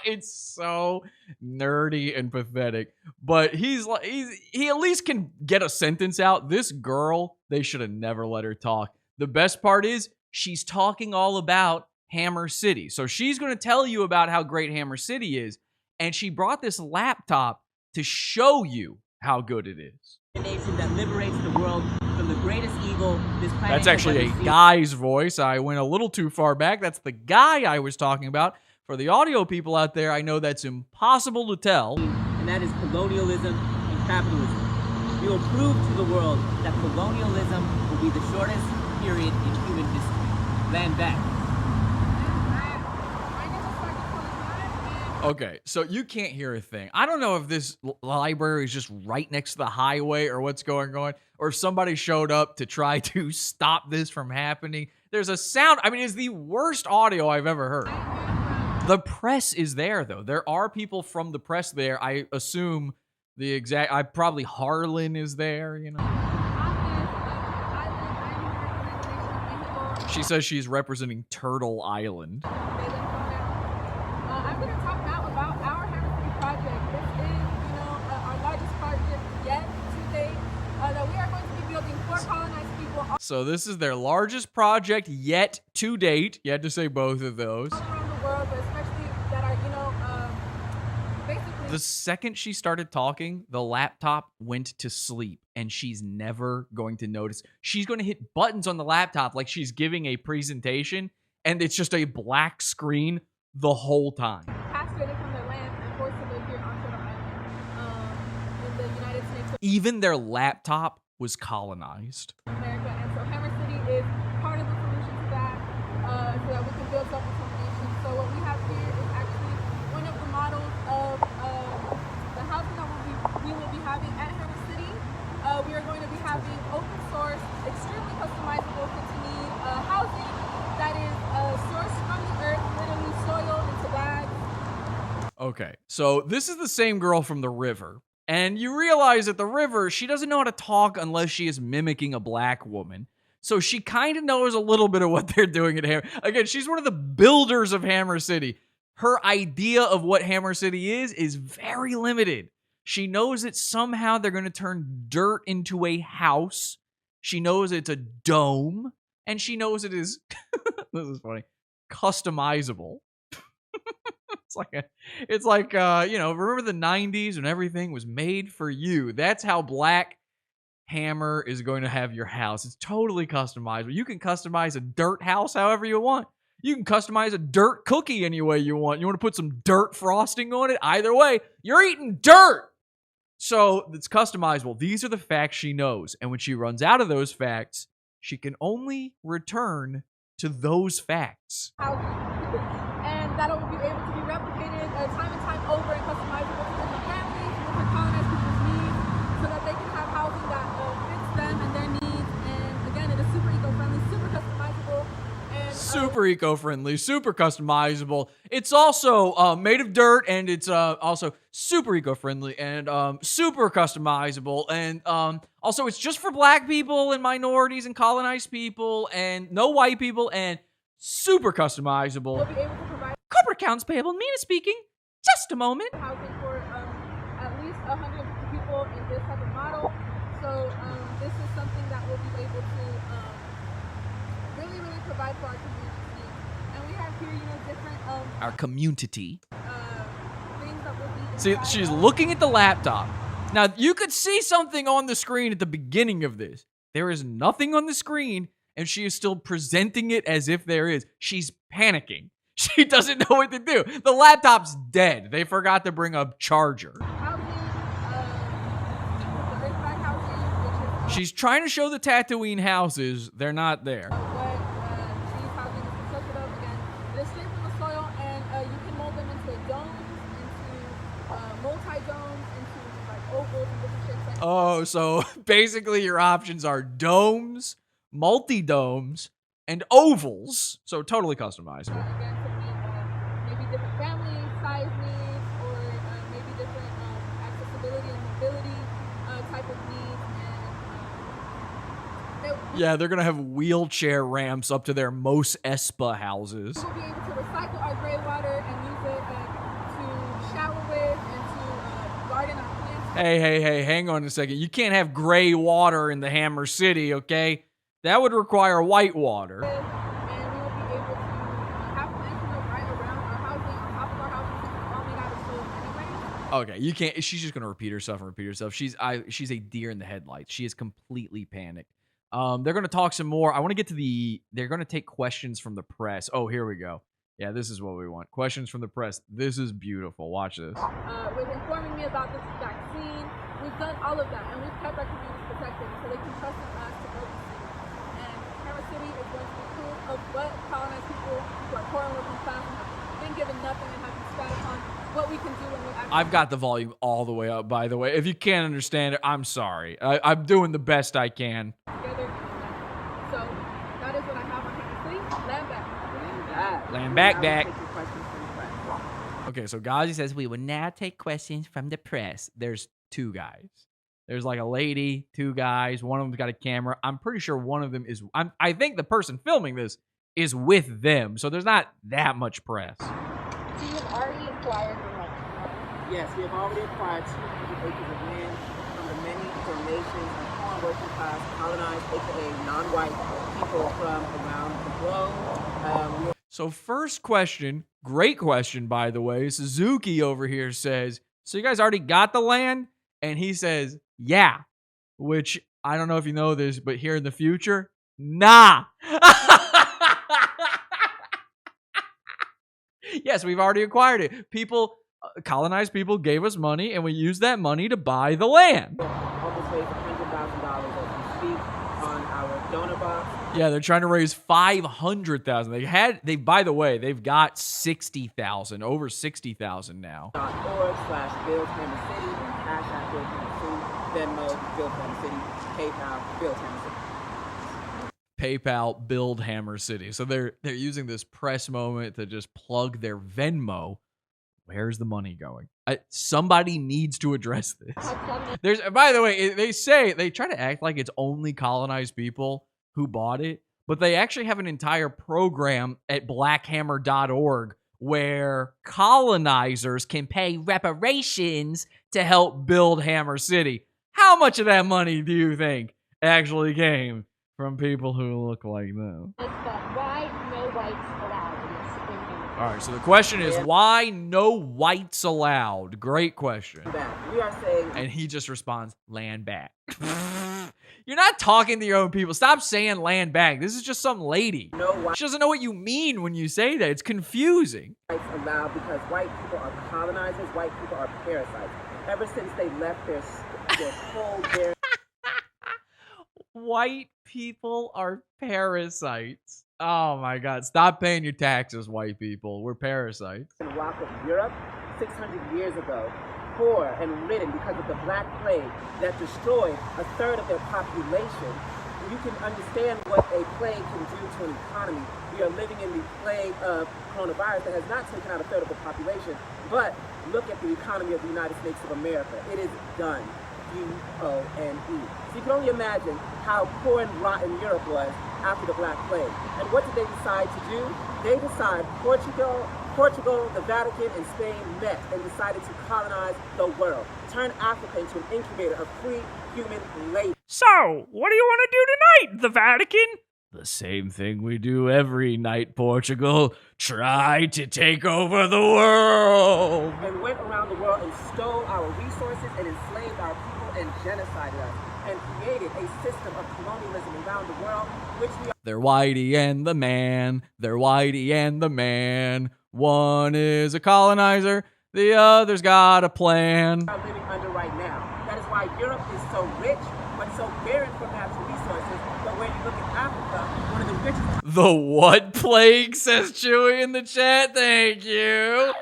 It's so nerdy and pathetic, but he at least can get a sentence out. This girl, they should have never let her talk. The best part is she's talking all about Hammer City. So she's going to tell you about how great Hammer City is, and she brought this laptop to show you how good it is. A nation that liberates the world from the greatest evil this planet That's has actually ever a seen. guy's voice. I went a little too far back. That's the guy I was talking about. For the audio people out there, I know that's impossible to tell. And that is colonialism and capitalism. We will prove to the world that colonialism will be the shortest period in human history. Land back. Okay, so you can't hear a thing. I don't know if this library is just right next to the highway or what's going on, or if somebody showed up to try to stop this from happening. There's a sound. I mean, it's the worst audio I've ever heard. The press is there, though. There are people from the press there. I assume probably Harlan is there, you know. She says she's representing Turtle Island. I'm going to talk now about our Hammer City project. This is, our largest project yet to date. That we are going to be building for colonized people all So this is their largest project yet to date. You had to say both of those. around the world, but especially that are, basically. The second she started talking, the laptop went to sleep, and she's never going to notice. She's going to hit buttons on the laptop like she's giving a presentation, and it's just a black screen the whole time. Castrated from their land and forced to live here on Turtle Island in the United States of Even their laptop was colonized. America. And so Hammer City is part of the solution to that, so that we can build self-determination. So what we have here is actually one of the models of the housing that we will be having at Hammer City. We are going to be having open source, extremely customizable continue housing that is sourced from the earth, literally soil into bags. Okay, so this is the same girl from The River. And you realize that The River, she doesn't know how to talk unless she is mimicking a black woman. So she kind of knows a little bit of what they're doing at Hammer. Again, she's one of the builders of Hammer City. Her idea of what Hammer City is very limited. She knows that somehow they're going to turn dirt into a house. She knows it's a dome. And she knows it is, this is funny, customizable. It's like remember the 90s when everything was made for you? That's how Black Hammer is going to have your house. It's totally customizable. You can customize a dirt house however you want. You can customize a dirt cookie any way you want. You want to put some dirt frosting on it? Either way, you're eating dirt. So it's customizable. These are the facts she knows. And when she runs out of those facts, she can only return to those facts. And that will be able to be replicated time and time over and customizable to different families, different colonized people's needs, so that super eco-friendly, super customizable. It's also made of dirt, and it's also super eco-friendly and super customizable. And also, it's just for black people and minorities and colonized people and no white people, and super customizable. We'll be able to provide Corporate accounts payable, Mina speaking. Just a moment. housing for at least 100 people in this type of model. So this is something that we'll be able to really, really provide for our community. And we have here, you know, different Our community. things that will be See, inside she's of- looking at the laptop. Now, you could see something on the screen at the beginning of this. There is nothing on the screen, and she is still presenting it as if there is. She's panicking. She doesn't know what to do. The laptop's dead. They forgot to bring a charger. housing, the inside housing, which is She's trying to show the Tatooine houses. They're not there. what these housing is constructed of. Again, they're straight from the soil, and you can mold them into domes, into multi-domes, into like ovals and different shapes. Like Oh, so basically your options are domes, multi-domes, and ovals. So totally customizable. again, to meet maybe different family size needs, or maybe different accessibility and mobility type of needs. And Yeah, they're going to have wheelchair ramps up to their Mos Espa houses. we'll be able to recycle our gray water and use it to shower with and to garden our plants. Hey, hang on a second. You can't have gray water in the Hammer City, okay? That would require white water. And we will be able to have plants, you know, right around our housing, on top of our housing, since it's all made out of soil anyway. Okay, you can't. She's just gonna repeat herself and repeat herself. She's a deer in the headlights. She is completely panicked. They're gonna talk some more. I want to get to the. They're gonna take questions from the press. Oh, here we go. Yeah, this is what we want. Questions from the press. This is beautiful. Watch this. With informing me about this vaccine, we've done all of that, and we've kept our communities protected, so they can trust in us to build the city. And Hammer City is going to be proof of what colonized people who are poor and working class and have been given nothing and have been spat upon, what we can do when we actually. I've got the volume all the way up, by the way. If you can't understand it, I'm sorry. I'm doing the best I can. Together. So that is what I have on Hammer City. Land back. Land back. Take your questions from the press. Okay, so Ghazi says we will now take questions from the press. There's two guys. There's like a lady, two guys. One of them's got a camera. I'm pretty sure one of them is. I think the person filming this is with them. So there's not that much press. So you've already acquired the land. Yes, we have already acquired 200 acres of land from the many donations of poor and working class, colonized, aka non-white people from around the globe. So first question, great question, by the way. Suzuki over here says, so you guys already got the land? And he says, yeah. Which, I don't know if you know this, but here in the future, nah. Yes, we've already acquired it. People, colonized people gave us money, and we used that money to buy the land. Almost raised $100,000 as we speak on our donor box. Yeah, they're trying to raise 500,000. By the way, they've got 60,000, over 60,000 now. .org/Build Hammer City, and Cash App Build Hammer City, Venmo Build Hammer City, PayPal Build Hammer City. PayPal Build Hammer City. So they're using this press moment to just plug their Venmo. Where's the money going? Somebody needs to address this. There's, by the way, they try to act like it's only colonized people who bought it, but they actually have an entire program at blackhammer.org where colonizers can pay reparations to help build Hammer City. How much of that money do you think actually came from people who look like them? Why no whites allowed in this? All right, so the question is, why no whites allowed? Great question. We are saying, And he just responds, land back. You're not talking to your own people. Stop saying land back. This is just some lady. no white She doesn't know what you mean when you say that. It's confusing. rights allowed because white people are colonizers, white people are parasites. Ever since they left their cold, bare White people are parasites. Oh my God. Stop paying your taxes, white people. We're parasites. rock of Europe 600 years ago, poor and ridden because of the Black Plague that destroyed a third of their population, you can understand what a plague can do to an economy. We are living in the plague of coronavirus that has not taken out a third of the population, but look at the economy of the United States of America. It is done. U-O-N-E. So you can only imagine how poor and rotten Europe was after the Black Plague. And what did they decide to do? They decided Portugal, the Vatican, and Spain met and decided to colonize the world, turn Africa into an incubator of free human labor. So, what do you want to do tonight, the Vatican? The same thing we do every night, Portugal. Try to take over the world. And went around the world and stole our resources and enslaved our people and genocided us and created a system of colonialism around the world, which we are. They're Whitey and the man. They're Whitey and the man. One is a colonizer. The other's got a plan. Living under right now. That is why Europe is so rich, but so barren from natural resources. But when you look at Africa, one of the richest. The what plague, says Chewy in the chat. Thank you.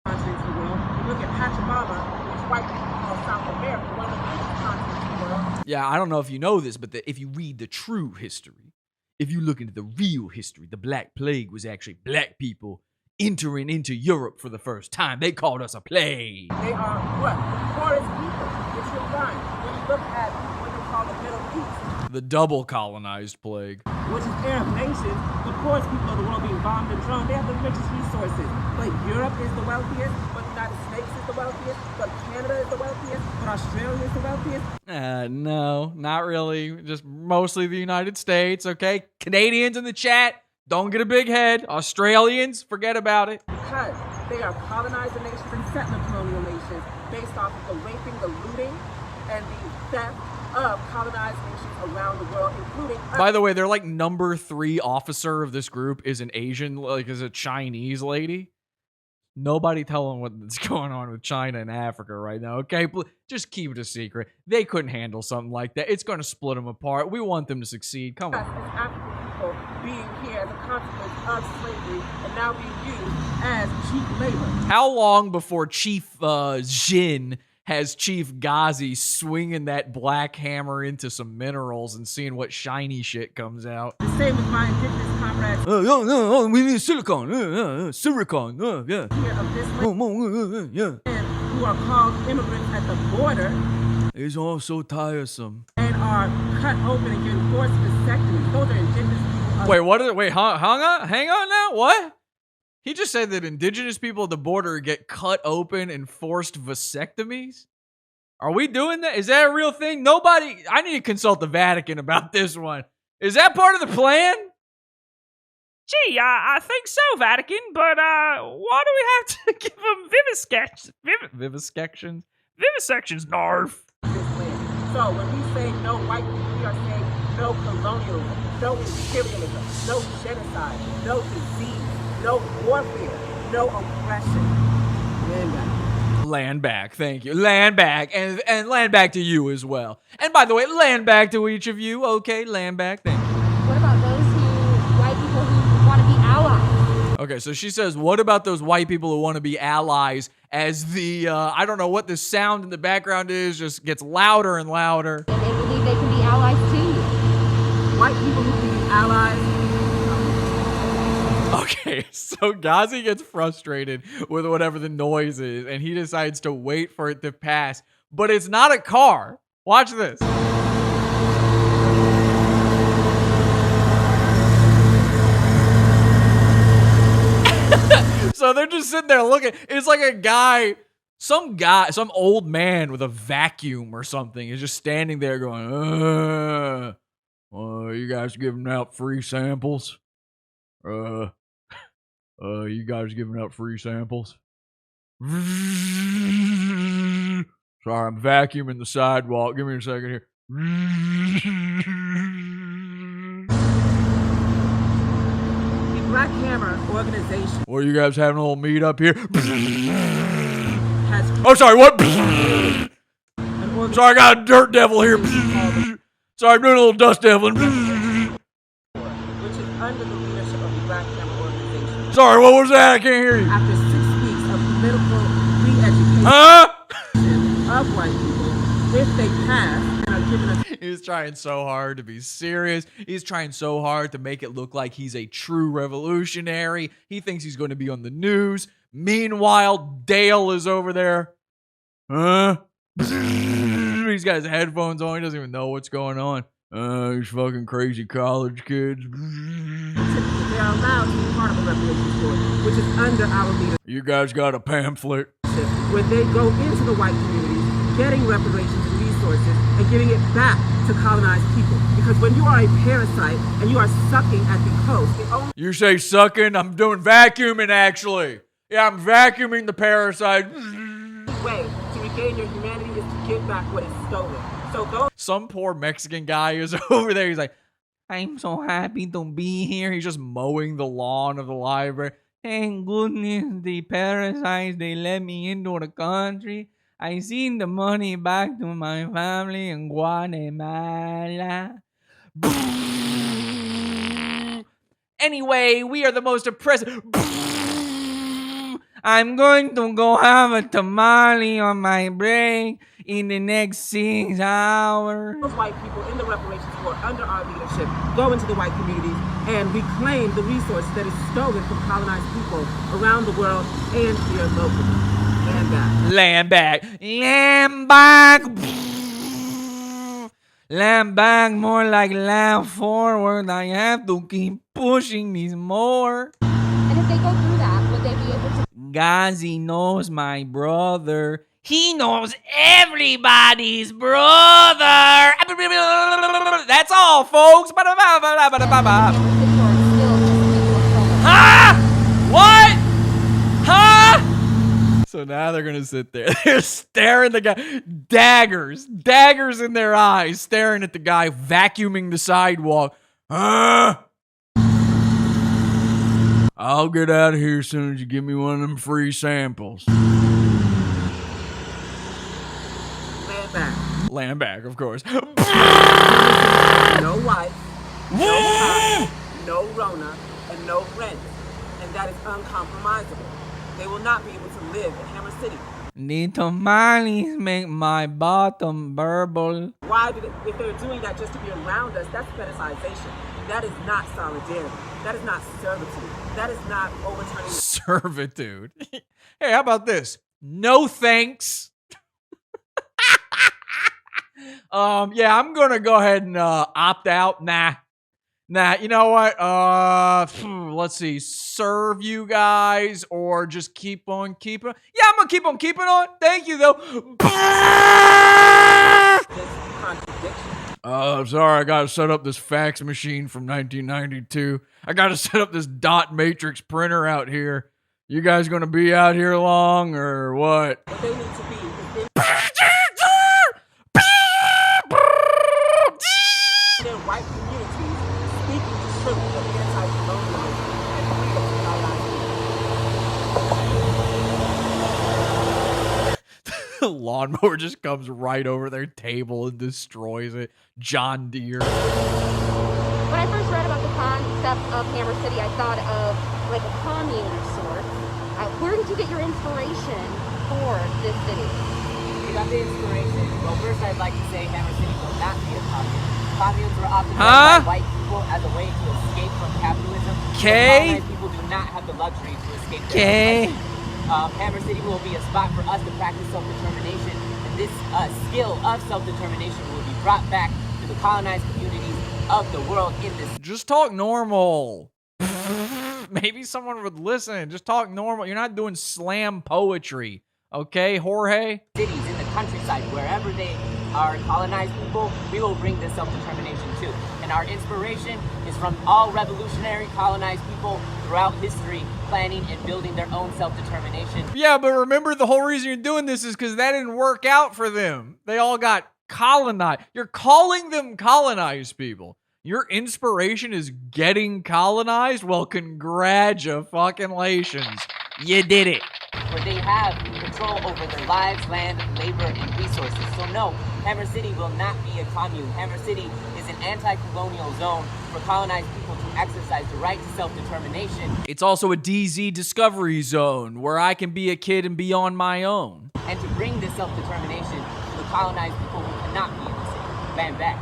Countries in the world. You look at Pachamama, which white people call South America, one of the richest continents in the world. Yeah, I don't know if you know this, but if you read the true history, if you look into the real history, the Black Plague was actually black people entering into Europe for the first time. They called us a plague. They are what? The poorest people that you'll find when you look at what they call the Middle East. The double colonized plague. Which is Arab nations, the poorest people of the world being bombed and drummed. They have the richest resources. But Europe is the wealthiest, but the United States is the wealthiest, but Canada is the wealthiest, but Australia is the wealthiest. No, not really. Just mostly the United States, okay? Canadians in the chat, don't get a big head. Australians, forget about it. Because they are colonizer nations and settler colonial nations based off of the raping, the looting, and the theft of colonized nations around the world, including. By the way, they're like number 3 officer of this group is an Asian, like is a Chinese lady. Nobody tell them what's going on with China and Africa right now, okay? Just keep it a secret. They couldn't handle something like that. It's going to split them apart. We want them to succeed. Come on. As African people being here as a consequence of slavery and now being used as cheap labor. How long before Chief Jin has Chief Ghazi swinging that black hammer into some minerals and seeing what shiny shit comes out? The same with my indigenous comrades. Oh, we need silicon. Silicon, yeah. Here of this land, who are called immigrants at the border. It's all so tiresome. And are cut open and getting forced vasectomies. Those are indigenous people. Wait, what? Hang on now. What? He just said that indigenous people at the border get cut open and forced vasectomies? Are we doing that? Is that a real thing? Nobody. I need to consult the Vatican about this one. Is that part of the plan? Gee, I think so, Vatican, but why do we have to give them vivisections? Vivisections, narf. So when we say no white people, we are saying no colonialism, no imperialism, no genocide, no disease, no warfare, no oppression. Land back. Land back, thank you. Land back, and land back to you as well. And by the way, land back to each of you. Okay, land back, thank you. What about those white people who want to be allies? Okay, so she says, what about those white people who want to be allies as the, I don't know what the sound in the background is, just gets louder and louder. And they believe they can be allies too. White people who can be allies. Okay, so Ghazi gets frustrated with whatever the noise is, and he decides to wait for it to pass. But it's not a car. Watch this. So they're just sitting there looking. It's like a guy, some old man with a vacuum or something is just standing there going, you guys giving out free samples? You guys giving out free samples? Sorry, I'm vacuuming the sidewalk. Give me a second here. The Black Hammer organization. Well, you guys having a little meet up here? Has Oh, sorry, what? Sorry, I got a dirt devil here. Sorry, I'm doing a little dust deviling. which is under the leadership of the Black Hammer organization. Sorry, what was that? I can't hear you. After 6 weeks of political re-education Huh? of white people, if they pass, given us He's trying so hard to be serious. He's trying so hard to make it look like he's a true revolutionary. He thinks he's going to be on the news. Meanwhile, Dale is over there. Huh? He's got his headphones on. He doesn't even know what's going on. These fucking crazy college kids. they are allowed to be part of the reparations board, which is under our leadership. You guys got a pamphlet? When they go into the white communities, getting reparations and resources and giving it back to colonized people. Because when you are a parasite and you are sucking at the coast, the only You say sucking? I'm doing vacuuming, actually. Yeah, I'm vacuuming the parasite. way to regain your humanity is to give back what is stolen. So those Some poor Mexican guy is over there. He's like, I'm so happy to be here. He's just mowing the lawn of the library. Thank goodness the parasites, they let me into the country. I seen the money back to my family in Guatemala. Anyway, we are the most oppressed. I'm going to go have a tamale on my break in the next 6 hours. white people in the reparations board under our leadership go into the white communities and reclaim the resource that is stolen from colonized people around the world and here locally. Land back. Land back. Land back. Land back, more like land forward. I have to keep pushing these more. And if they go through that, would they be able to? Gazi knows my brother. He knows everybody's brother. That's all, folks. Huh? What? Huh? So now they're gonna sit there. They're staring the guy. Daggers in their eyes, staring at the guy vacuuming the sidewalk. Huh? I'll get out of here as soon as you give me one of them free samples. Land back. Land back, of course. No wife, no car, no Rona, and no rent. And that is uncompromisable. They will not be able to live in Hammer City. The tamales make my bottom burble. Why did if they're doing that just to be around us, that's fetishization. That is not solidarity. That is not servitude. That is not overturning. Servitude. Hey, how about this? No thanks. Yeah, I'm gonna go ahead and opt out. Nah, you know what? Let's see. Serve you guys or just keep on keeping on? Yeah, I'm gonna keep on keeping on. Thank you, though. I'm sorry, I gotta set up this fax machine from 1992. I gotta set up this dot matrix printer out here. You guys gonna be out here long or what? What they need to be is in their white communities speaking the truth of anti-colonialism and freedom to The lawnmower just comes right over their table and destroys it. John Deere. When I first read about the concept of Hammer City, I thought of like a commune of sorts. Where did you get your inspiration for this city? You got the inspiration. Well, first I'd like to say Hammer City will not be a commune. Communes were often run by white people as a way to escape from capitalism. Okay. Colonized people do not have the luxury to escape their Hammer City will be a spot for us to practice self-determination, and this skill of self-determination will be brought back to the colonized communities of the world in this. Just talk normal. Maybe someone would listen. Just talk normal. You're not doing slam poetry. Okay, Jorge? Cities in the countryside, wherever they are colonized people, we will bring this self-determination to. And our inspiration is from all revolutionary colonized people throughout history, planning and building their own self-determination. Yeah, but remember the whole reason you're doing this is because that didn't work out for them. They all got colonized. You're calling them colonized people. Your inspiration is getting colonized? Well, congratulations. You did it. Where they have control over their lives, land, labor, and resources. So no, Hammer City will not be a commune. Hammer City is an anti-colonial zone for colonized people to exercise the right to self-determination. It's also a DZ discovery zone where I can be a kid and be on my own. And to bring this self-determination to the colonized people who cannot be in the city. land back.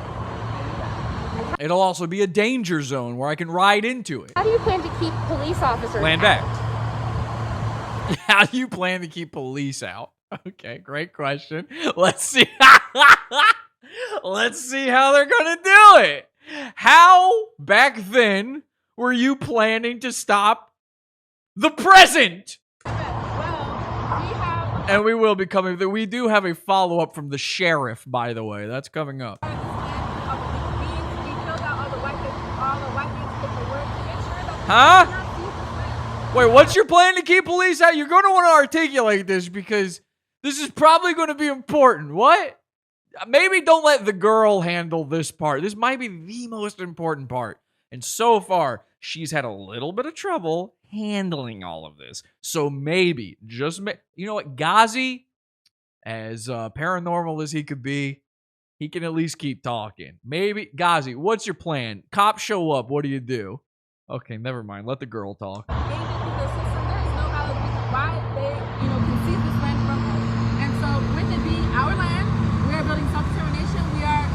It'll also be a danger zone where I can ride into it. How do you plan to keep police officers Land out? back. How do you plan to keep police out? Okay, great question. Let's see. Let's see how they're going to do it. How back then were you planning to stop the present? Well, we have And we will be coming. We do have a follow-up from the sheriff, by the way. That's coming up. we filled out all the white man's paperwork to make sure that Huh? we don't see this land. Wait, what's your plan to keep police out? You're going to want to articulate this because this is probably going to be important. What? Maybe don't let the girl handle this part. This might be the most important part. And so far, she's had a little bit of trouble handling all of this. So maybe, you know what, Ghazi, as paranormal as he could be, he can at least keep talking. Maybe, Ghazi, what's your plan? Cops show up, what do you do? Okay, never mind. Let the girl talk. Gained it through the system. There is no valid reason why they, can seize this land from us. And so, with it being our land, we are building self-determination. We are, a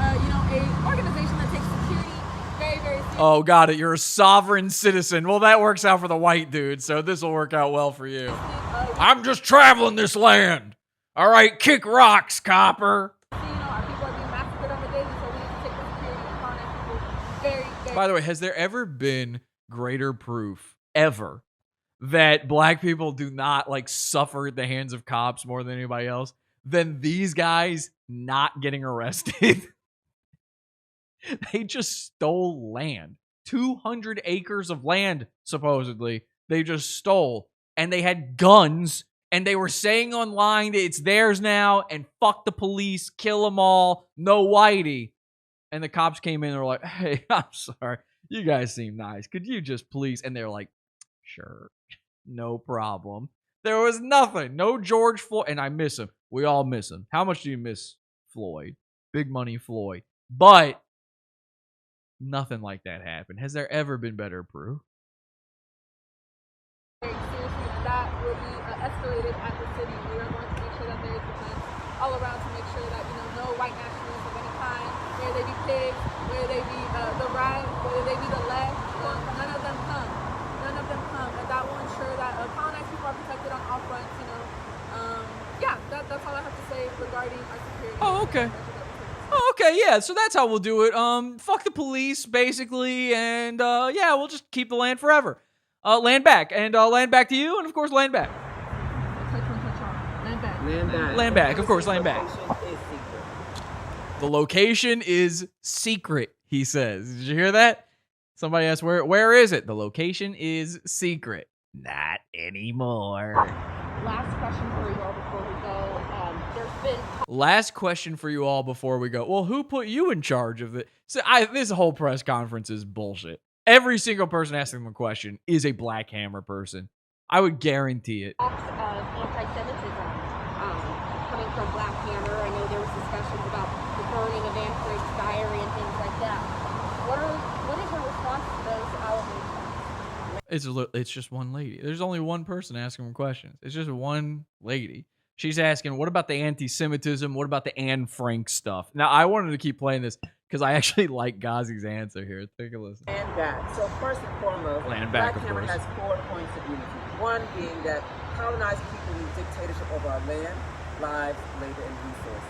organization that takes security very, very seriously. Oh, got it. You're a sovereign citizen. Well, that works out for the white dude, so this will work out well for you. I'm just traveling this land. All right, kick rocks, copper. Our people are being massacred on the daily, so we need to take the security and colonize people very, very. By the way, has there ever been greater proof ever that black people do not suffer at the hands of cops more than anybody else than these guys not getting arrested? They just stole land. 200 acres of land, supposedly, they just stole. And they had guns, and they were saying online that it's theirs now, and fuck the police, kill them all, no whitey. And the cops came in and were like, hey, I'm sorry. You guys seem nice. Could you just please? And they're like, sure, no problem. There was nothing. No George Floyd. And I miss him. We all miss him. How much do you miss Floyd? Big money Floyd. But nothing like that happened. Has there ever been better proof? Very seriously, and that will be escalated at the city. We are going to make sure that there is defense all around to make sure that, no white nationalists of any kind, whether they be pigs, whether they be the right, whether they be the left, none of them come. None of them come. And that will ensure that colonized people are protected on all fronts, that's all I have to say regarding our security. Oh, okay. Oh, okay, yeah, so that's how we'll do it. Fuck the police, basically, and we'll just keep the land forever. Land back, and land back to you, and of course, land back. Land back. Land back. Land back, of course, land back. The location is secret, he says. Did you hear that? Somebody asked, where is it? The location is secret. Not anymore. Last question for you all before we go. Last question for you all before we go. Well, who put you in charge of it? So this whole press conference is bullshit. Every single person asking them a question is a Black Hammer person. I would guarantee it. Anti-Semitism coming from Black Hammer. I know there was discussions about the burning of Anne Frank's diary and things like that. What is your response to those allegations? It's just one lady. There's only one person asking them questions. It's just one lady. She's asking, what about the anti-Semitism? What about the Anne Frank stuff? Now, I wanted to keep playing this because I actually like Ghazi's answer here. Take a listen. Land back. So first and foremost, Land back, Black of Hammer course. has 4 points of unity. One being that colonized people need dictatorship over our land, lives, labor, and resources.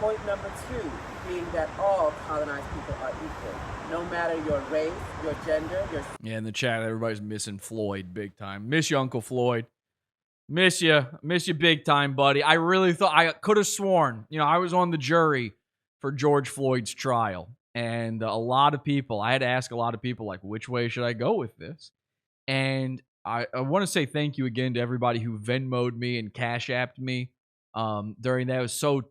Point number 2 being that all colonized people are equal. No matter your race, your gender, your... Yeah, in the chat, everybody's missing Floyd big time. Miss you, Uncle Floyd. Miss you big time, buddy. I really thought, I could have sworn, I was on the jury for George Floyd's trial. And a lot of people, I had to ask a lot of people, which way should I go with this? And I want to say thank you again to everybody who Venmo'd me and Cash Apped me during that.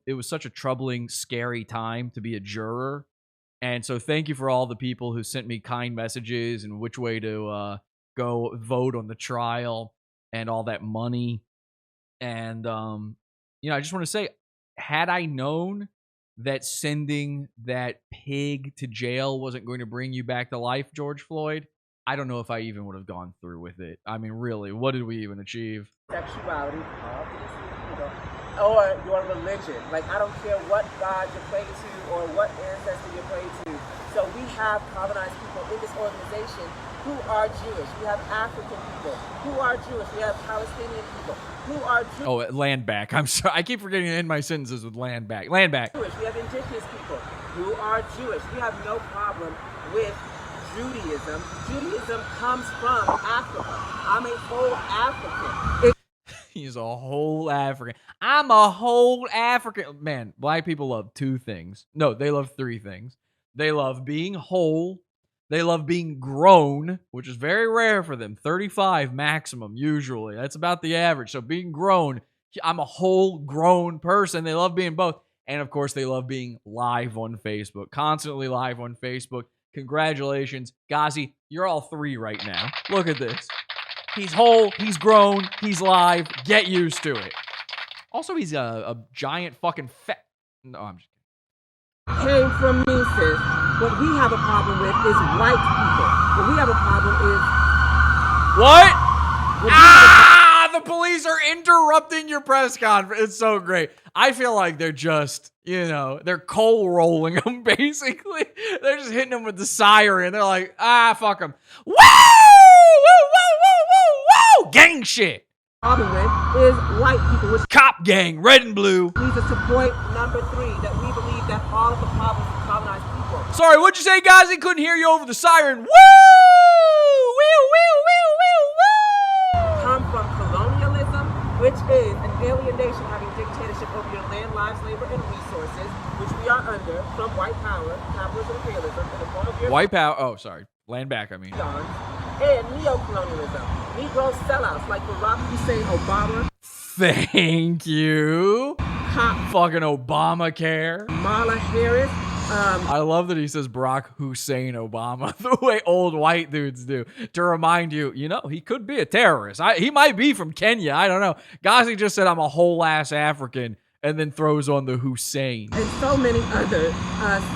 It was such a troubling, scary time to be a juror. And so thank you for all the people who sent me kind messages and which way to go vote on the trial and all that money. And, I just want to say, had I known that sending that pig to jail wasn't going to bring you back to life, George Floyd, I don't know if I even would have gone through with it. I mean, really, what did we even achieve? Sexuality, obviously, or your religion. Like, I don't care what God you pray to or what ancestor you pray to. So we have colonized people in this organization who are Jewish. We have African people who are Jewish. We have Palestinian people who are Jewish. Oh, land back. I'm sorry. I keep forgetting to end my sentences with land back. Land back. We have indigenous people who are Jewish. We have no problem with Judaism. Judaism comes from Africa. I'm a whole African. He's a whole African. I'm a whole African. Man, black people love two things. No, they love three things. They love being whole. They love being grown, which is very rare for them. 35 maximum, usually. That's about the average. So being grown, I'm a whole grown person. They love being both. And of course, they love being live on Facebook. Constantly live on Facebook. Congratulations. Ghazi, you're all three right now. Look at this. He's whole, he's grown, he's live. Get used to it. Also, he's a giant fucking fat... No, I'm just kidding. Came from me, sis. What we have a problem with is white people. What we have a problem is... What? Ah! The police are interrupting your press conference. It's so great. I feel like they're just, you know, they're coal rolling them, basically. They're just hitting them with the siren. They're like, fuck them. Woo! Woo, woo, woo, woo, woo! Gang shit. Problem with is white people, which Cop gang, red and blue. leads us to point number 3, that we believe that all of the problems with colonized people Sorry, what'd you say, guys? I couldn't hear you over the siren. Woo! Woo, woo, woo, woo, woo! come from colonialism, which is an alien nation having dictatorship over your land, lives, labor, and resources, which we are under from white power, capitalism, imperialism, in the form of your White power. Oh, sorry. Land back, I mean. and neo-colonialism. Negro sellouts like Barack Hussein Obama, Thank you. Cop Fucking Obamacare. Kamala Harris, I love that he says Barack Hussein Obama the way old white dudes do to remind you, you know, he could be a terrorist. He might be from Kenya. I don't know. Ghazi just said I'm a whole ass African and then throws on the Hussein. and so many other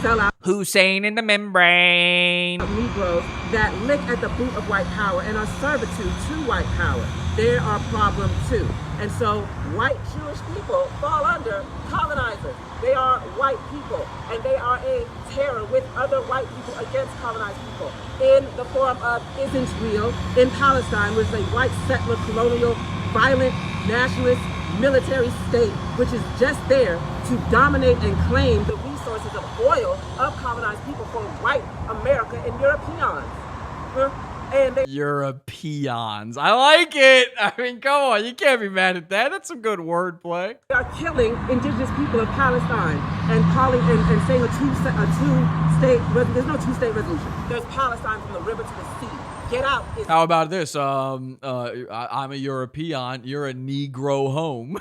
sellout Hussein in the membrane. Negroes that lick at the boot of white power and are servitude to white power. They are a problem too. And so white Jewish people fall under colonizers. They are white people, and they are a terror with other white people against colonized people in the form of isn't real in Palestine, which is a white settler, colonial, violent, nationalist, military state, which is just there to dominate and claim the resources of oil of colonized people for white America and Europeans. And they Europeans. I like it. I mean, come on. You can't be mad at that. That's some good wordplay. are killing indigenous people of Palestine and calling and saying a two-state. There's no two-state resolution. There's Palestine from the river to the sea. Get out. Is How about this? I'm a European. You're a Negro home.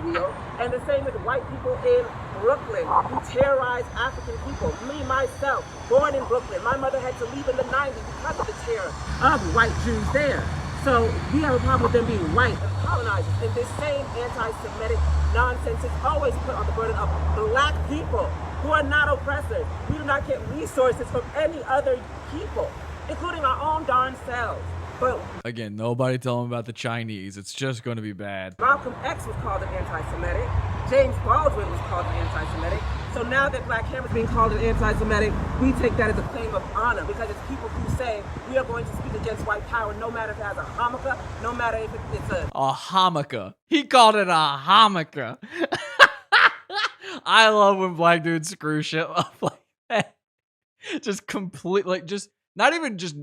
real. And the same with white people in Brooklyn who terrorize African people. Me, myself, born in Brooklyn. My mother had to leave in the 90s because of the terror of white Jews there. So we have a problem with them being white and colonizers. And this same anti-Semitic nonsense is always put on the burden of black people who are not oppressors. We do not get resources from any other people, including our own darn selves. But Again, nobody tell them about the Chinese. It's just going to be bad. Malcolm X was called an anti-Semitic. James Baldwin was called an anti-Semitic. So now that Black Hammer is being called an anti-Semitic, we take that as a claim of honor because it's people who say we are going to speak against white power no matter if it has a yarmulke, no matter if it's a yarmulke. He called it a yarmulke. I love when black dudes screw shit up like that. Just completely, just not even just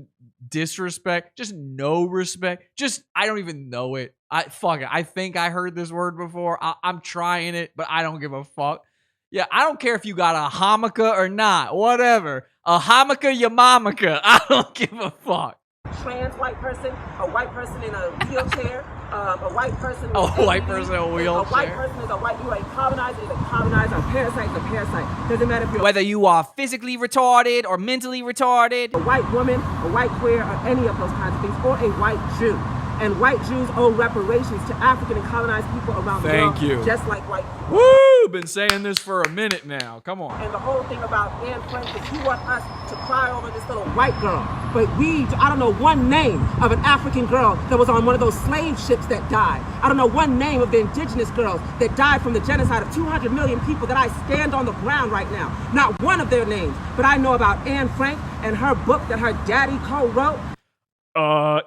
disrespect, just no respect. Just, I don't even know it. Fuck it. I think I heard this word before. I'm trying it, but I don't give a fuck. Yeah, I don't care if you got a yarmulke or not. Whatever. A yarmulke, your mamaka. I don't give a fuck. trans white person, a white person in a wheelchair, a white person with A white ADD, person in a wheelchair. A white person is a white, you are a colonizer, is a colonizer, a parasite is a parasite. Doesn't matter if you're Whether you are physically retarded or mentally retarded. a white woman, a white queer, or any of those kinds of things, or a white Jew. And white Jews owe reparations to African and colonized people around the world, Thank you. just like white people. Woo! You've been saying this for a minute now. Come on. And the whole thing about Anne Frank is you want us to cry over this little white girl. But I don't know one name of an African girl that was on one of those slave ships that died. I don't know one name of the indigenous girls that died from the genocide of 200 million people that I stand on the ground right now. Not one of their names. But I know about Anne Frank and her book that her daddy co-wrote.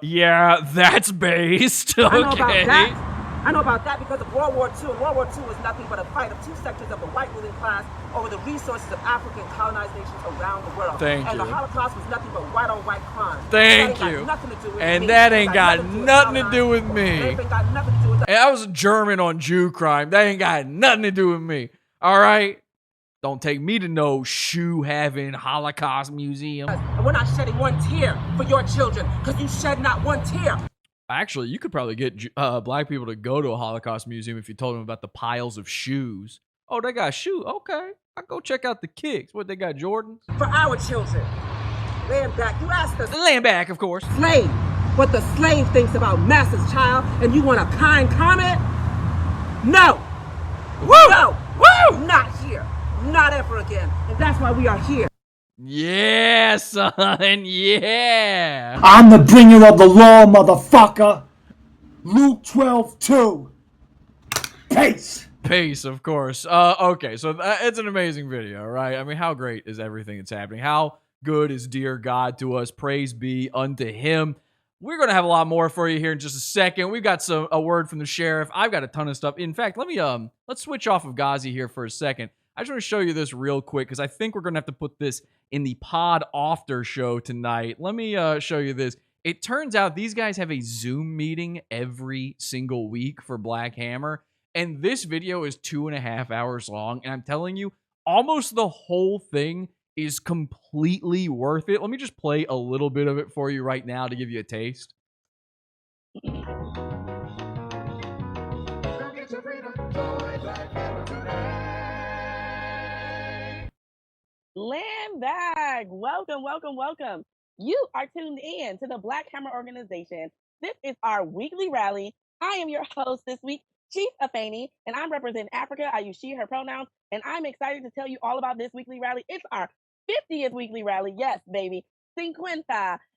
Yeah, that's based. Okay. I know about that. I know about that because of World War II. And World War II was nothing but a fight of two sectors of the white ruling class over the resources of African colonized nations around the world. And the Holocaust was nothing but white-on-white crime. Thank you. And that ain't got nothing to do with me. Ain't got nothing to do with that. And I was German on Jew crime. That ain't got nothing to do with me. All right? Don't take me to no shoe-having Holocaust museum. And we're not shedding one tear for your children because you shed not one tear. Actually, you could probably get black people to go to a Holocaust museum if you told them about the piles of shoes. Oh, they got shoes. Okay. I'll go check out the kicks. What, they got Jordans? For our children. Land back. You asked us. Land back, of course. Slave. What the slave thinks about master's child, and you want a kind comment? No. Woo! No. Woo! Not here. Not ever again. And that's why we are here. Yeah, son. Yeah. I'm the bringer of the law, motherfucker. Luke 12:2. Peace. Peace, of course. Okay, so it's an amazing video, right? I mean, how great is everything that's happening? How good is dear God to us? Praise be unto him. We're going to have a lot more for you here in just a second. We've got a word from the sheriff. I've got a ton of stuff. In fact, let's switch off of Ghazi here for a second. I just want to show you this real quick because I think we're going to have to put this in the pod after show tonight. Let me show you this. It turns out these guys have a Zoom meeting every single week for Black Hammer, and this video is 2.5 hours long, and I'm telling you, almost the whole thing is completely worth it. Let me just play a little bit of it for you right now to give you a taste. Land bag. Welcome, welcome, welcome. You are tuned in to the Black Hammer Organization. This is our weekly rally. I am your host this week, Chief 𝘊𝘰𝘭𝘰𝘯𝘪𝘻, and I'm representing Africa. I use she, her pronouns, and I'm excited to tell you all about this weekly rally. It's our 50th weekly rally. Yes, baby. 50.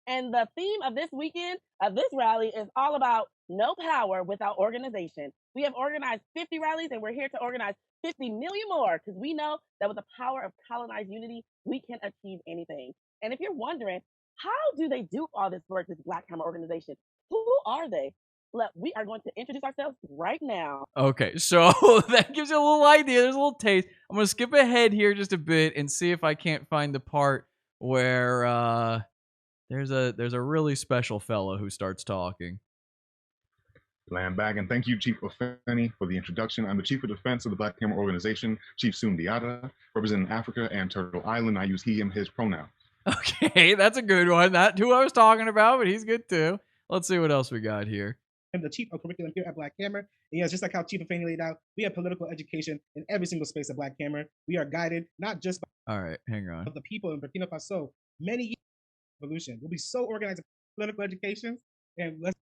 And the theme of this weekend, of this rally, is all about no power without organization. We have organized 50 rallies, and we're here to organize 50 million more because we know that with the power of colonized unity, we can achieve anything. And if you're wondering, how do they do all this work, this Black Hammer Organization? Who are they? Look, we are going to introduce ourselves right now. Okay, so that gives you a little idea. There's a little taste. I'm going to skip ahead here just a bit and see if I can't find the part where there's a really special fellow who starts talking. Land back, and thank you, Chief 𝘊𝘰𝘭𝘰𝘯𝘪𝘻, for the introduction. I'm the Chief of Defense of the Black Hammer Organization, Chief 𝘊𝘰𝘭𝘰𝘯𝘪, representing Africa and Turtle Island. I use he, him, his pronouns. Okay, that's a good one. Not who I was talking about, but he's good too. Let's see what else we got here. I'm the Chief of Curriculum here at Black Hammer. And yes, just like how Chief 𝘊𝘰𝘭𝘰𝘯𝘪𝘻 laid out, we have political education in every single space of Black Hammer. We are guided not just by all right, hang on. the people in Burkina Faso. Many years of evolution. We'll be so organized in political education, and let's.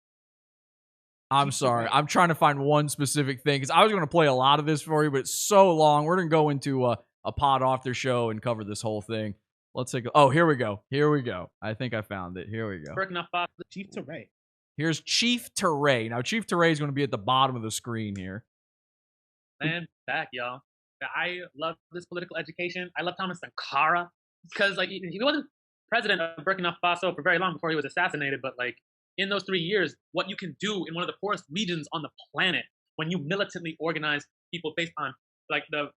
I'm sorry. I'm trying to find one specific thing because I was going to play a lot of this for you, but it's so long. We're going to go into a pod after show and cover this whole thing. Let's take. Oh, here we go. Here we go. I think I found it. Here we go. Chief 𝘊𝘰𝘭𝘰𝘯𝘪. Here's Chief 𝘊𝘰𝘭𝘰𝘯𝘪. Now, Chief 𝘊𝘰𝘭𝘰𝘯𝘪 is going to be at the bottom of the screen here. Land back, y'all. I love this political education. I love Thomas Sankara because, like, he wasn't president of Burkina Faso for very long before he was assassinated, but, like, in those 3 years, what you can do in one of the poorest regions on the planet when you militantly organize people based on, like, the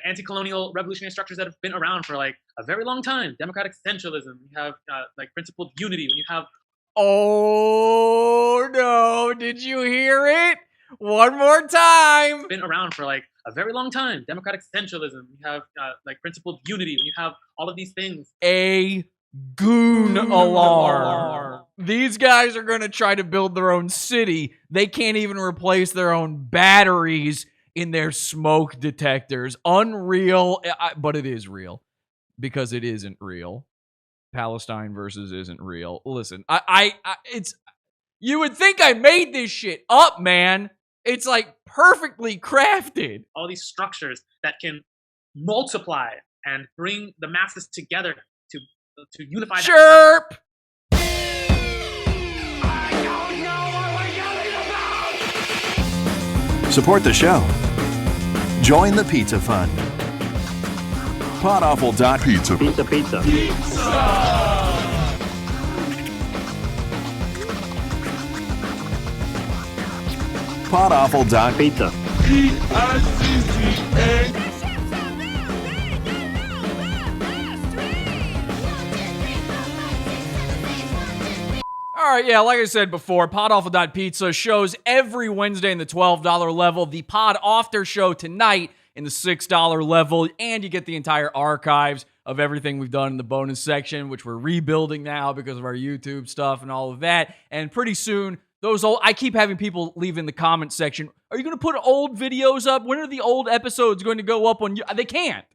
anti-colonial revolutionary structures that have been around for, like, a very long time. Democratic essentialism. You have, like, principle of unity. When you have... Oh, no. Did you hear it? One more time. Been around for, like, a very long time. Democratic essentialism. You have, like, principle of unity. When you have all of these things. A goon alarm. These guys are going to try to build their own city. They can't even replace their own batteries in their smoke detectors. Unreal, but it is real because it isn't real. Palestine versus isn't real. Listen, it's you would think I made this shit up, man. It's like perfectly crafted. All these structures that can multiply and bring the masses together to unify. Chirp! Support the show. Join the Pizza Fund. Podawful.pizza. Pizza. Podawful.pizza. All right, yeah, like I said before, Podawful.pizza shows every Wednesday in the $12 level. The Pod After show tonight in the $6 level, and you get the entire archives of everything we've done in the bonus section, which we're rebuilding now because of our YouTube stuff and all of that. And pretty soon, I keep having people leave in the comment section, are you going to put old videos up? When are the old episodes going to go up on you? They can't.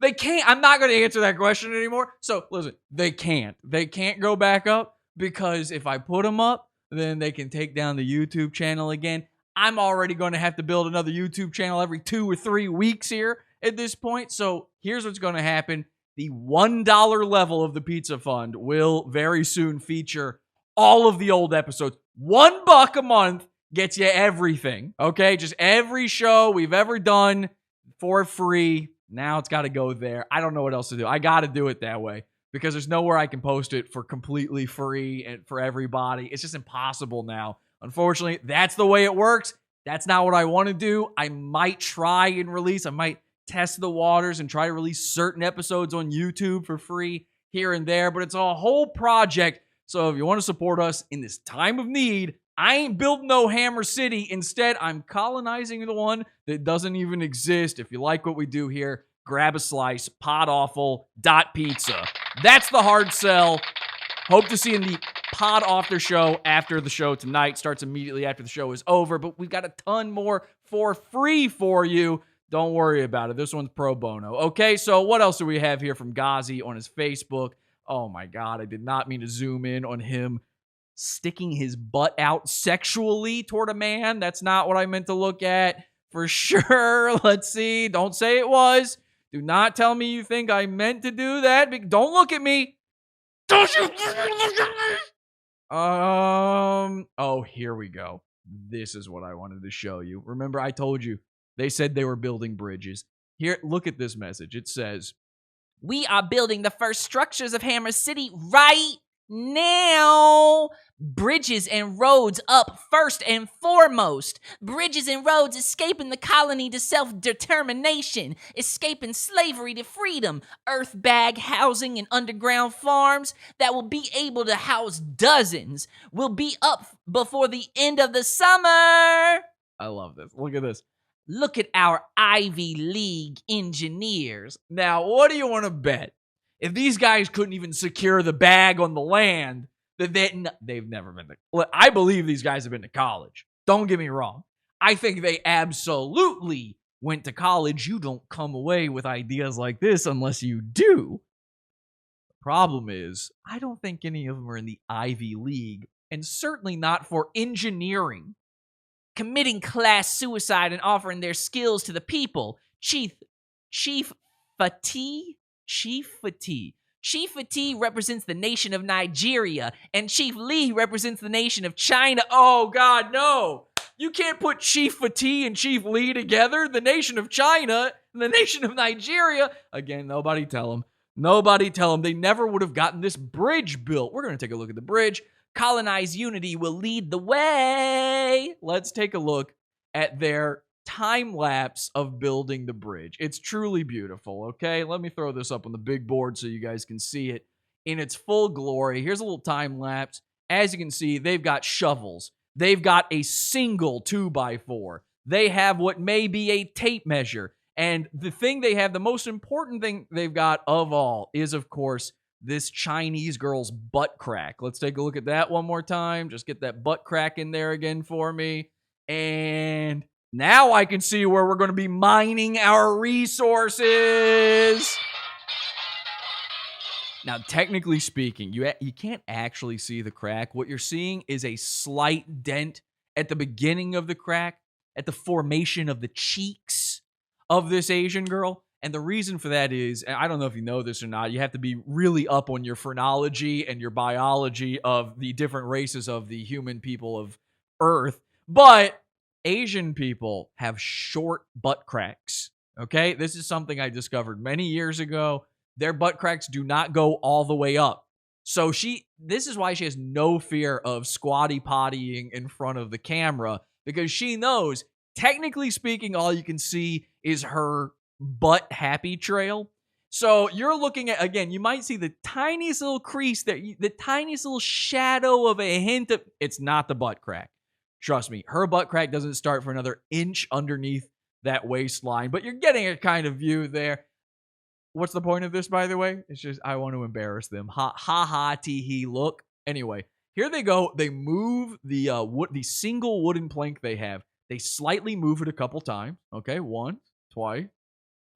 They can't. I'm not going to answer that question anymore. So listen, they can't. They can't go back up because if I put them up, then they can take down the YouTube channel again. I'm already going to have to build another YouTube channel every 2 or 3 weeks here at this point. So here's what's going to happen. The $1 level of the Pizza Fund will very soon feature all of the old episodes. $1 a month gets you everything, okay? Just every show we've ever done for free. Now it's got to go there. I don't know what else to do. I got to do it that way because there's nowhere I can post it for completely free and for everybody. It's just impossible now. Unfortunately, that's the way it works. That's not what I want to do. I might try and release. I might test the waters and try to release certain episodes on YouTube for free here and there, but it's a whole project. So if you want to support us in this time of need, I ain't building no Hammer City. Instead, I'm colonizing the one that doesn't even exist. If you like what we do here, grab a slice, podawful.pizza. That's the hard sell. Hope to see you in the Pod After show after the show tonight. Starts immediately after the show is over, but we've got a ton more for free for you. Don't worry about it. This one's pro bono. Okay, so what else do we have here from Ghazi on his Facebook? Oh my God, I did not mean to zoom in on him sticking his butt out sexually toward a man. That's not what I meant to look at for sure. Let's see. Don't say it was. Do not tell me you think I meant to do that. Don't look at me. Don't you look at me. Oh, here we go. This is what I wanted to show you. Remember, I told you they said they were building bridges. Here, look at this message. It says, we are building the first structures of Hammer City right now. Bridges and roads up first and foremost. Bridges and roads escaping the colony to self-determination. Escaping slavery to freedom. Earthbag housing and underground farms that will be able to house dozens. Will be up before the end of the summer. I love this. Look at this. Look at our Ivy League engineers. Now, what do you want to bet? If these guys couldn't even secure the bag on the land, that they've never been to. I believe these guys have been to college. Don't get me wrong. I think they absolutely went to college. You don't come away with ideas like this unless you do. The problem is, I don't think any of them are in the Ivy League, and certainly not for engineering. Committing class suicide and offering their skills to the people. Chief Fatih represents the nation of Nigeria, and Chief Lee represents the nation of China. Oh, God, no. You can't put Chief Fatih and Chief Lee together. The nation of China and the nation of Nigeria. Again, nobody tell them. Nobody tell them. They never would have gotten this bridge built. We're going to take a look at the bridge. Colonized unity will lead the way. Let's take a look at their time lapse of building the bridge. It's truly beautiful, okay? Let me throw this up on the big board so you guys can see it in its full glory. Here's a little time lapse. As you can see, they've got shovels. They've got a single 2x4. They have what may be a tape measure. And the thing they have, the most important thing they've got of all is, of course, this Chinese girl's butt crack. Let's take a look at that one more time. Just get that butt crack in there again for me. And now I can see where we're going to be mining our resources. Now, technically speaking, you can't actually see the crack. What you're seeing is a slight dent at the beginning of the crack. at the formation of the cheeks of this Asian girl. And the reason for that is, and I don't know if you know this or not, you have to be really up on your phrenology and your biology of the different races of the human people of Earth. But Asian people have short butt cracks. Okay? This is something I discovered many years ago. Their butt cracks do not go all the way up. So this is why she has no fear of squatty pottying in front of the camera, because she knows, technically speaking, all you can see is her butt happy trail. So you're looking at, again, you might see the tiniest little crease there, the tiniest little shadow of a hint of, it's not the butt crack. Trust me, her butt crack doesn't start for another inch underneath that waistline, but you're getting a kind of view there. What's the point of this, by the way? It's just, I want to embarrass them. Ha ha, tee hee, look. Anyway, here they go. They move the single wooden plank they have. They slightly move it a couple times. Okay, once, twice.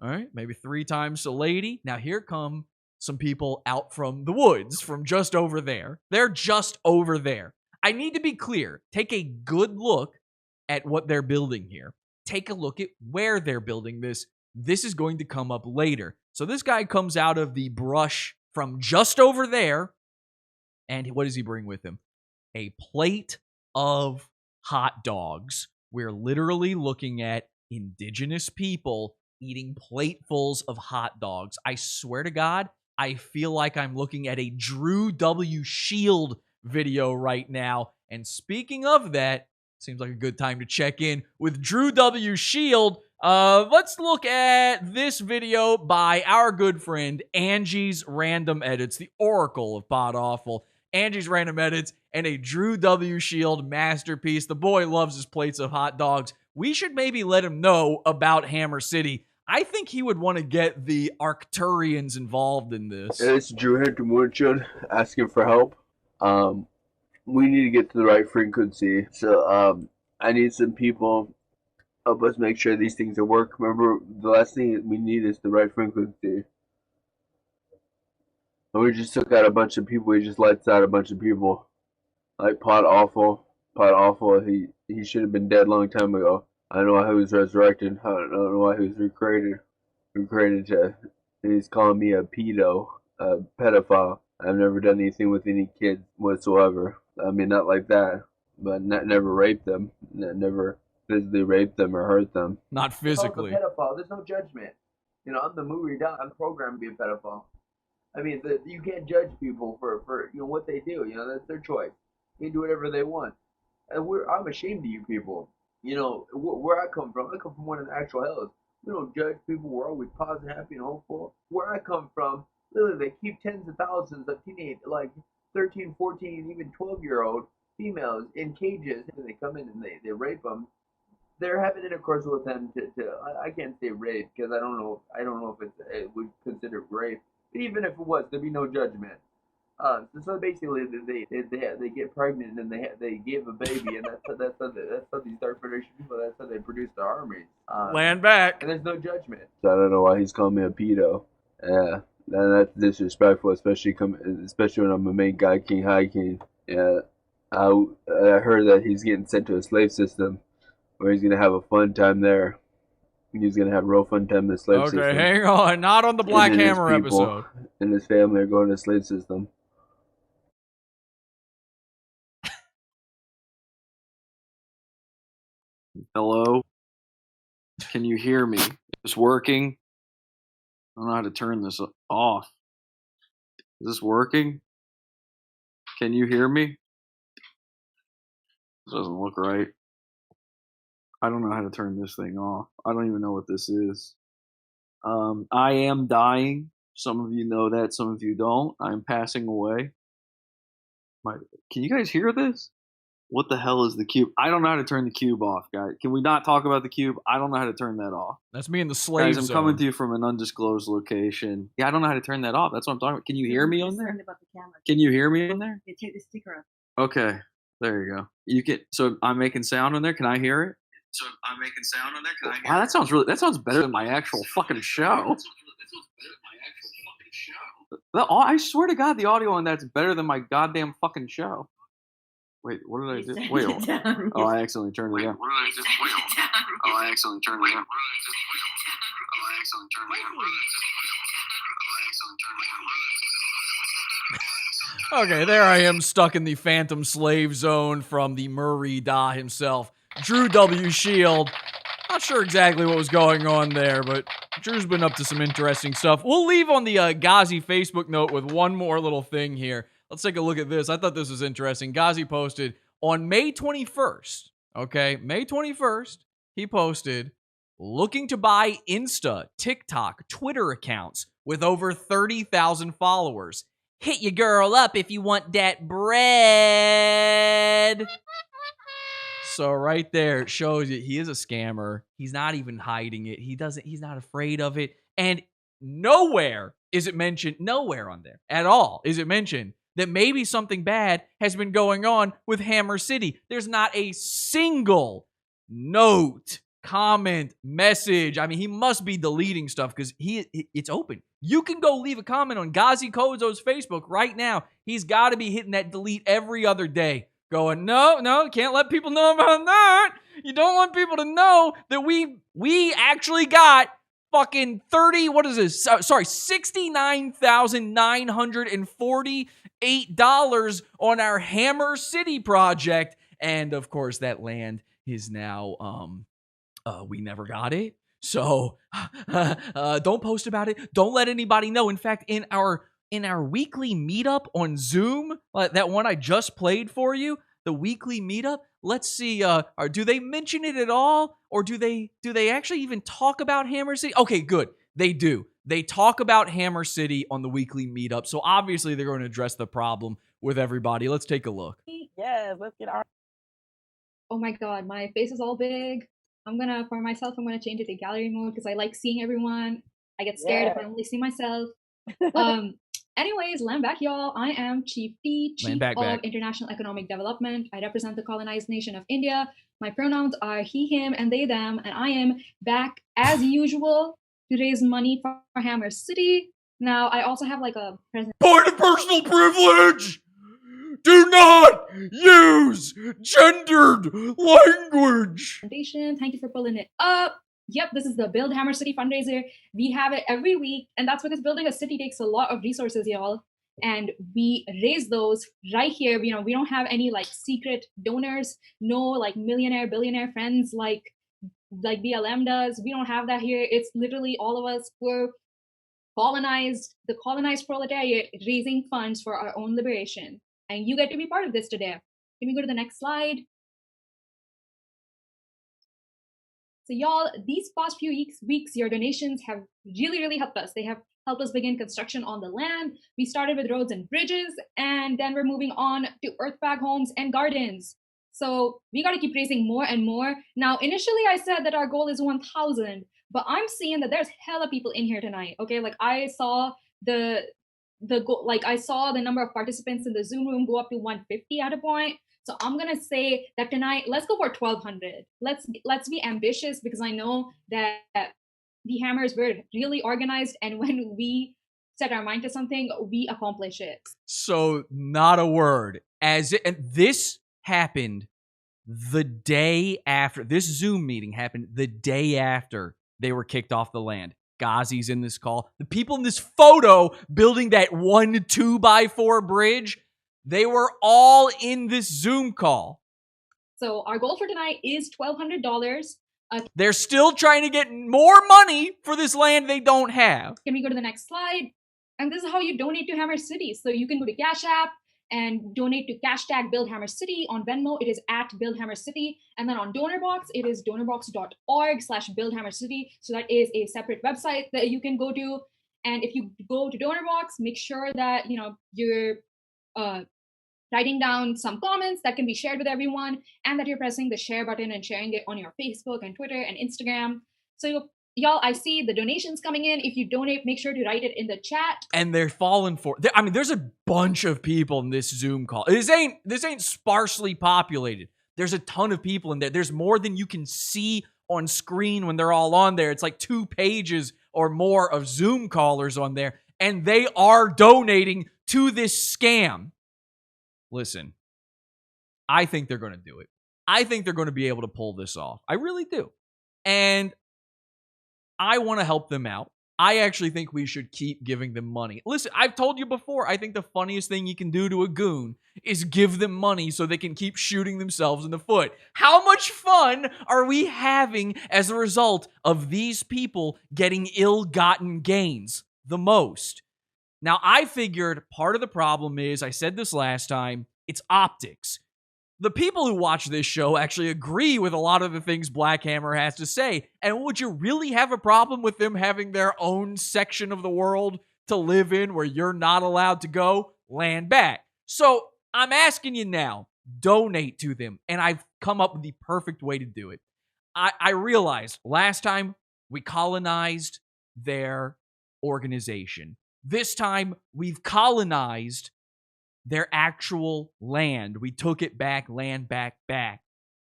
All right, maybe 3 times a lady. Now here come some people out from the woods, from just over there. They're just over there. I need to be clear. Take a good look at what they're building here. Take a look at where they're building this. This is going to come up later. So this guy comes out of the brush from just over there. And what does he bring with him? A plate of hot dogs. We're literally looking at indigenous people eating platefuls of hot dogs. I swear to God, I feel like I'm looking at a Drew W. Shield video right now. And speaking of that, seems like a good time to check in with Drew W. Shield. Let's look at this video by our good friend Angie's Random Edits, the oracle of Podawful. Angie's Random Edits and a Drew W. Shield masterpiece. The boy loves his plates of hot dogs. We should maybe let him know about Hammer City. I think he would want to get the Arcturians involved in this. It's Drew here to Moonshine asking for help. We need to get to the right frequency. So I need some people help us make sure these things will work. Remember, the last thing we need is the right frequency. And we just took out a bunch of people. We just lights out a bunch of people. Like Podawful. Podawful, he should have been dead a long time ago. I don't know why he was resurrected. I don't know why he was recreated. He's calling me a pedo, a pedophile. I've never done anything with any kids whatsoever. I mean, not like that, but never raped them. Never physically raped them or hurt them. Not physically. I'm a pedophile. There's no judgment. You know, I'm the movie. I'm programmed to be a pedophile. I mean, you can't judge people for what they do. You know, that's their choice. They do whatever they want. And I'm ashamed of you people. You know, where I come from one of the actual hells. We don't judge people. We're always positive, happy, and hopeful. Where I come from, literally, they keep tens of thousands of teenage, like 13, 14, even 12-year-old females in cages, and they come in and they rape them. They're having intercourse with them I can't say rape because I don't know if it would consider rape. But even if it was, there'd be no judgment. So basically, they get pregnant and they give a baby, and that's how these Dark Federation people, that's how they produce their armies. Land back. And there's no judgment. So I don't know why he's calling me a pedo. Yeah, that's disrespectful, especially when I'm a main guy, King High King. Yeah, I heard that he's getting sent to a slave system where he's gonna have a fun time there. He's gonna have a real fun time in the slave system. Okay, hang on. Not on the Black Hammer episode. And his family are going to the slave system. Hello? Can you hear me? Is this working? I don't know how to turn this off. Is this working? Can you hear me? This doesn't look right. I don't know how to turn this thing off. I don't even know what this is. I am dying. Some of you know that, some of you don't. I'm passing away. Can you guys hear this? What the hell is the cube? I don't know how to turn the cube off, guys. Can we not talk about the cube? I don't know how to turn that off. That's me in the slave Guys, I'm zone. coming to you from an undisclosed location. Yeah, I don't know how to turn that off. That's what I'm talking about. Can you hear me on there? About the camera. Can you hear me on there? Yeah, take the sticker off. Okay, there you go. So I'm making sound on there. Can I hear it? So I'm making sound on there. Can I hear it? Wow, that sounds better than my actual fucking show. I swear to God, the audio on that's better than my goddamn fucking show. Wait, what did I do? turned Wait, it down. oh, I accidentally turned it down. What did I do? Wait, Oh, I accidentally turned it down. Okay, there I am stuck in the Phantom Slave Zone from the 𝘊𝘰𝘭𝘰𝘯𝘪 himself, Drew W. Shield. Not sure exactly what was going on there, but Drew's been up to some interesting stuff. We'll leave on the Ghazi Facebook note with one more little thing here. Let's take a look at this. I thought this was interesting. Ghazi posted on May 21st, okay, May 21st, he posted, looking to buy Insta, TikTok, Twitter accounts with over 30,000 followers. Hit your girl up if you want that bread. So right there, it shows you he is a scammer. He's not even hiding it. He's not afraid of it. And nowhere is it mentioned, nowhere on there at all is it mentioned that maybe something bad has been going on with Hammer City. There's not a single note, comment, message. I mean, he must be deleting stuff because it's open. You can go leave a comment on Ghazi Kozo's Facebook right now. He's got to be hitting that delete every other day. Going, no, can't let people know about that. You don't want people to know that we actually got fucking $69,948 on our Hammer City project. And of course, that land is now, we never got it. So don't post about it. Don't let anybody know. In fact, in our weekly meetup on Zoom, that one I just played for you, the weekly meetup, let's see, do they mention it at all? Or do they actually even talk about Hammer City? Okay, good. They do. They talk about Hammer City on the weekly meetup. So obviously they're going to address the problem with everybody. Let's take a look. Yes, let's get our... Oh my god, my face is all big. For myself, I'm gonna change it to gallery mode because I like seeing everyone. I get scared if I only see myself. Anyways, land back, y'all. I am Chief D, Chief of International Economic Development. I represent the colonized nation of India. My pronouns are he, him, and they, them, and I am back as usual to raise money for Hammer City. Now, I also have like a present. Point of personal privilege! Do not use gendered language. Thank you for pulling it up. Yep, this is the Build Hammer City fundraiser. We have it every week, and that's because building a city takes a lot of resources, y'all. And we raise those right here. We don't have any like secret donors, no like millionaire, billionaire friends like BLM does. We don't have that here. It's literally all of us who are the colonized proletariat raising funds for our own liberation. And you get to be part of this today. Can we go to the next slide? So y'all, these past few weeks, your donations have really helped us. They have helped us begin construction on the land. We started with roads and bridges, and then we're moving on to earthbag homes and gardens. So we got to keep raising more and more. Now, initially I said that our goal is 1,000, but I'm seeing that there's hella people in here tonight. Okay, like I saw I saw the number of participants in the Zoom room go up to 150 at a point. So I'm gonna say that tonight, let's go for 1,200. Let's be ambitious because I know that the Hammers, we're really organized, and when we set our mind to something, we accomplish it. So not a word. And this happened the day after. This Zoom meeting happened the day after they were kicked off the land. Ghazi's in this call. The people in this photo building that 1 2x4 bridge, they were all in this Zoom call. So our goal for tonight is $1,200. They're still trying to get more money for this land they don't have. Can we go to the next slide? And this is how you donate to Hammer City. So you can go to Cash App and donate to hashtag Build Hammer City. On Venmo, it is at Build Hammer City. And then on DonorBox, it is donorbox.org/Build Hammer City. So that is a separate website that you can go to. And if you go to DonorBox, make sure that you're writing down some comments that can be shared with everyone, and that you're pressing the share button and sharing it on your Facebook and Twitter and Instagram. So y'all, I see the donations coming in. If you donate, make sure to write it in the chat. And they're falling for. I mean, there's a bunch of people in this Zoom call. This ain't sparsely populated. There's a ton of people in there. There's more than you can see on screen when they're all on there. It's like 2 pages or more of Zoom callers on there, and they are donating to this scam. Listen, I think they're going to do it. I think they're going to be able to pull this off. I really do. And I want to help them out. I actually think we should keep giving them money. Listen, I've told you before, I think the funniest thing you can do to a goon is give them money so they can keep shooting themselves in the foot. How much fun are we having as a result of these people getting ill-gotten gains the most? Now, I figured part of the problem is, I said this last time, it's optics. The people who watch this show actually agree with a lot of the things Black Hammer has to say. And would you really have a problem with them having their own section of the world to live in where you're not allowed to go? Land back. So I'm asking you now, donate to them. And I've come up with the perfect way to do it. I realized last time we colonized their organization. This time we've colonized their actual land. We took it back, land back.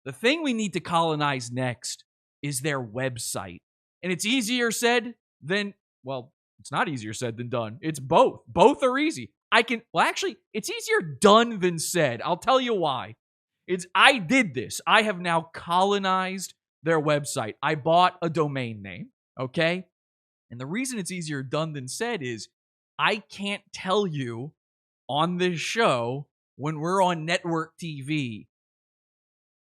The thing we need to colonize next is their website. And it's easier said than, well, it's not easier said than done. It's both. Both are easy. It's easier done than said. I'll tell you why. I did this. I have now colonized their website. I bought a domain name, okay? And the reason it's easier done than said is I can't tell you on this show when we're on network TV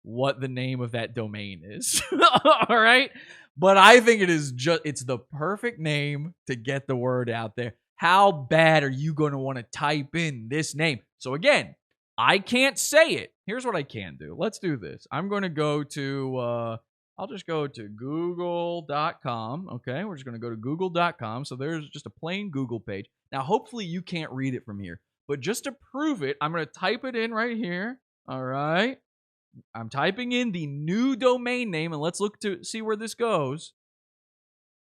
what the name of that domain is. All right? But I think it's the perfect name to get the word out there. How bad are you going to want to type in this name? So again, I can't say it. Here's what I can do. Let's do this. I'm going to go to I'll just go to google.com. Okay, we're just going to go to google.com. So there's just a plain Google page. Now, hopefully you can't read it from here. But just to prove it, I'm going to type it in right here. All right. I'm typing in the new domain name, and let's look to see where this goes.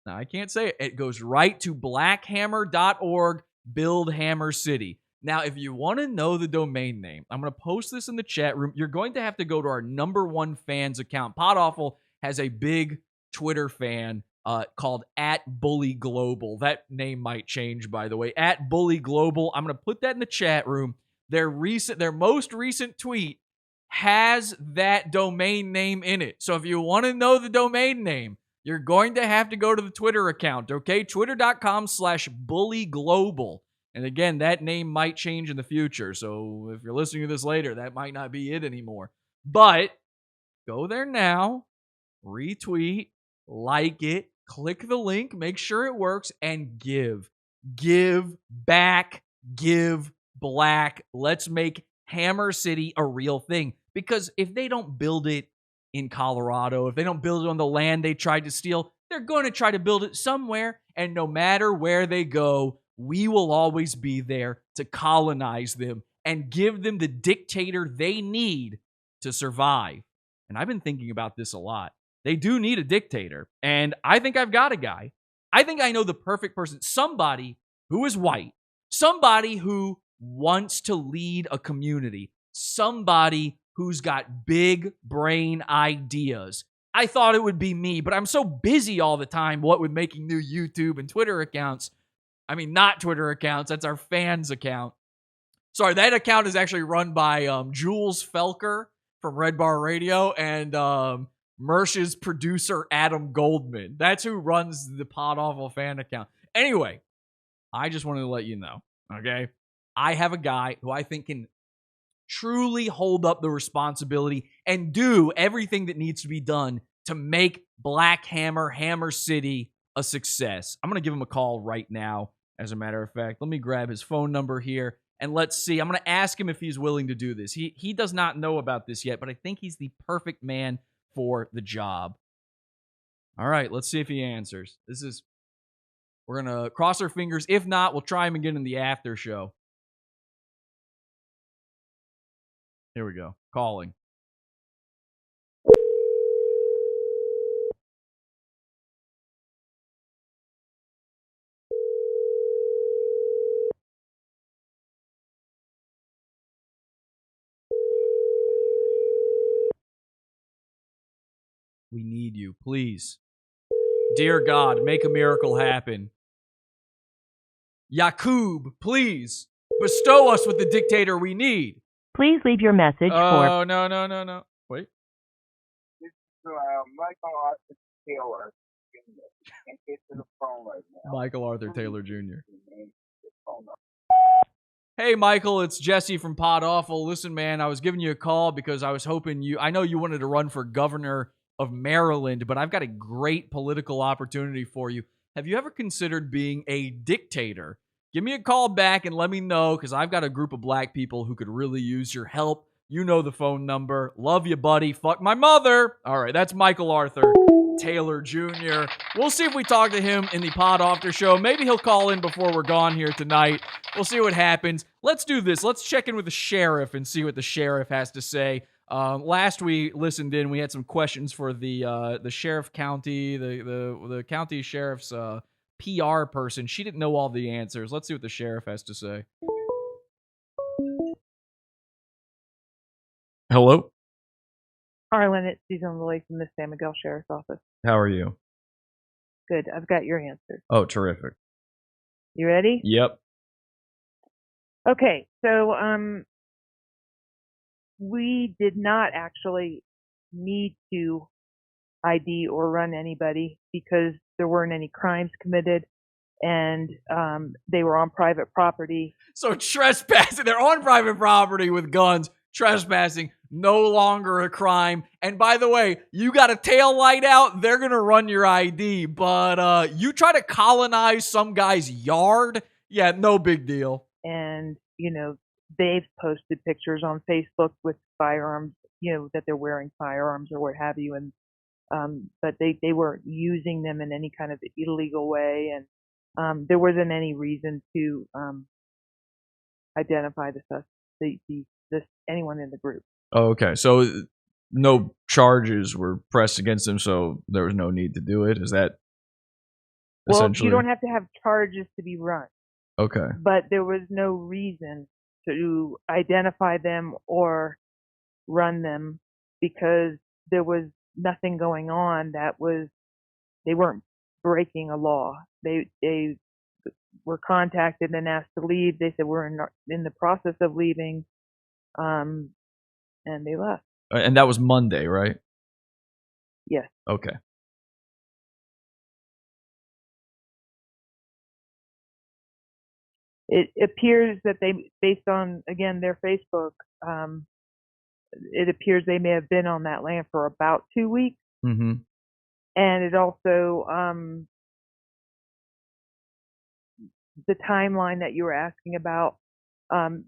Now, I can't say it. It goes right to blackhammer.org, build Hammer City. Now, if you want to know the domain name, I'm going to post this in the chat room. You're going to have to go to our #1 fans account. Podawful has a big Twitter fan called @BullyGlobal. That name might change, by the way. @BullyGlobal. I'm going to put that in the chat room. Their most recent tweet has that domain name in it. So if you want to know the domain name, you're going to have to go to the Twitter account, okay? Twitter.com/BullyGlobal. And again, that name might change in the future. So if you're listening to this later, that might not be it anymore. But go there now, retweet, like it, click the link, make sure it works, and give. Give back, give black. Let's make Hammer City a real thing. Because if they don't build it in Colorado, if they don't build it on the land they tried to steal, they're going to try to build it somewhere. And no matter where they go, we will always be there to colonize them and give them the dictator they need to survive. And I've been thinking about this a lot. They do need a dictator. And I think I've got a guy. I think I know the perfect person. Somebody who is white. Somebody who wants to lead a community. Somebody who's got big brain ideas. I thought it would be me, but I'm so busy all the time, what with making new YouTube and Twitter accounts. I mean, not Twitter accounts. That's our fans account. Sorry, that account is actually run by Jules Felker from Red Bar Radio and Mersh's producer, Adam Goldman. That's who runs the Podawful fan account. Anyway, I just wanted to let you know, okay? I have a guy who I think can truly hold up the responsibility and do everything that needs to be done to make Black Hammer, Hammer City, a success. I'm going to give him a call right now, as a matter of fact. Let me grab his phone number here, and let's see. I'm going to ask him if he's willing to do this. He does not know about this yet, but I think he's the perfect man for the job. All right, let's see if he answers. We're going to cross our fingers. If not, we'll try him again in the after show. Here we go. Calling. We need you, please. Dear God, make a miracle happen. Yakub, please, bestow us with the dictator we need. Please leave your message for. Oh, no. Wait. Michael Arthur Taylor can't get to the phone right now. Michael Arthur Taylor Jr. Hey, Michael, it's Jesse from Podawful. Listen, man, I was giving you a call because I was hoping I know you wanted to run for governor of Maryland, but I've got a great political opportunity for you. Have you ever considered being a dictator? Give me a call back and let me know, because I've got a group of black people who could really use your help. You know the phone number. Love you, buddy. Fuck my mother. All right, that's Michael Arthur Taylor Jr. We'll see if we talk to him in the Pod After show. Maybe he'll call in before we're gone here tonight. We'll see what happens. Let's do this. Let's check in with the sheriff and see what the sheriff has to say. Last we listened in, we had some questions for the sheriff county, the county sheriff's PR person. She didn't know all the answers. Let's see what the sheriff has to say. Hello? Harlan, it's Susan Lilly from the San Miguel Sheriff's Office. How are you? Good. I've got your answers. Oh, terrific. You ready? Yep. Okay. So, we did not actually need to ID or run anybody because there weren't any crimes committed and they were on private property. So trespassing, they're on private property with guns. Trespassing, no longer a crime. And by the way, you got a tail light out, they're going to run your ID. But you try to colonize some guy's yard, yeah, no big deal. And, they've posted pictures on Facebook with firearms, that they're wearing firearms or what have you. And but they weren't using them in any kind of illegal way. And there wasn't any reason to identify anyone in the group. Oh, okay. So no charges were pressed against them, so there was no need to do it. Is that essentially? Well, you don't have to have charges to be run. Okay. But there was no reason to identify them or run them because there was nothing going on they weren't breaking a law. They were contacted and asked to leave. They said we're in the process of leaving. And they left. And that was Monday, right? Yes. Okay. It appears that based on, again, their Facebook, it appears they may have been on that land for about 2 weeks. Mm-hmm. And it also, the timeline that you were asking about,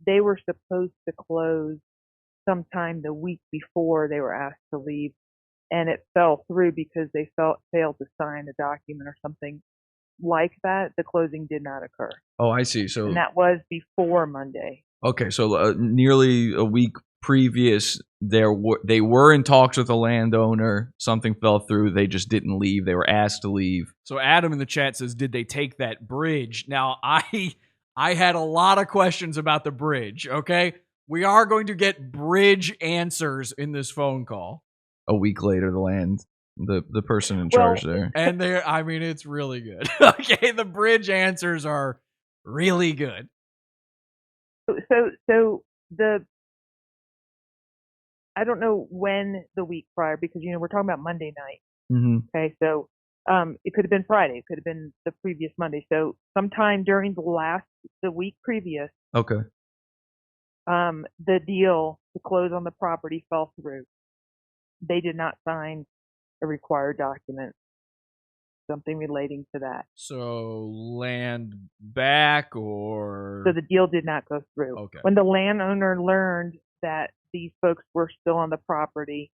they were supposed to close sometime the week before they were asked to leave, and it fell through because they failed to sign a document or something like that. The closing did not occur. Oh, I see. So and that was before Monday. Okay, so nearly a week previous, they were in talks with a landowner. Something fell through. They just didn't leave. They were asked to leave. So Adam in the chat says, "Did they take that bridge?" Now I had a lot of questions about the bridge. Okay, we are going to get bridge answers in this phone call. A week later, the person in charge there, and it's really good. Okay, the bridge answers are really good. So I don't know when the week prior, because we're talking about Monday night. Mm-hmm. Okay, so it could have been Friday, it could have been the previous Monday. So sometime during the week previous, okay, the deal to close on the property fell through. They did not sign a required document, something relating to that. So land back or? So the deal did not go through. Okay. When the landowner learned that these folks were still on the property,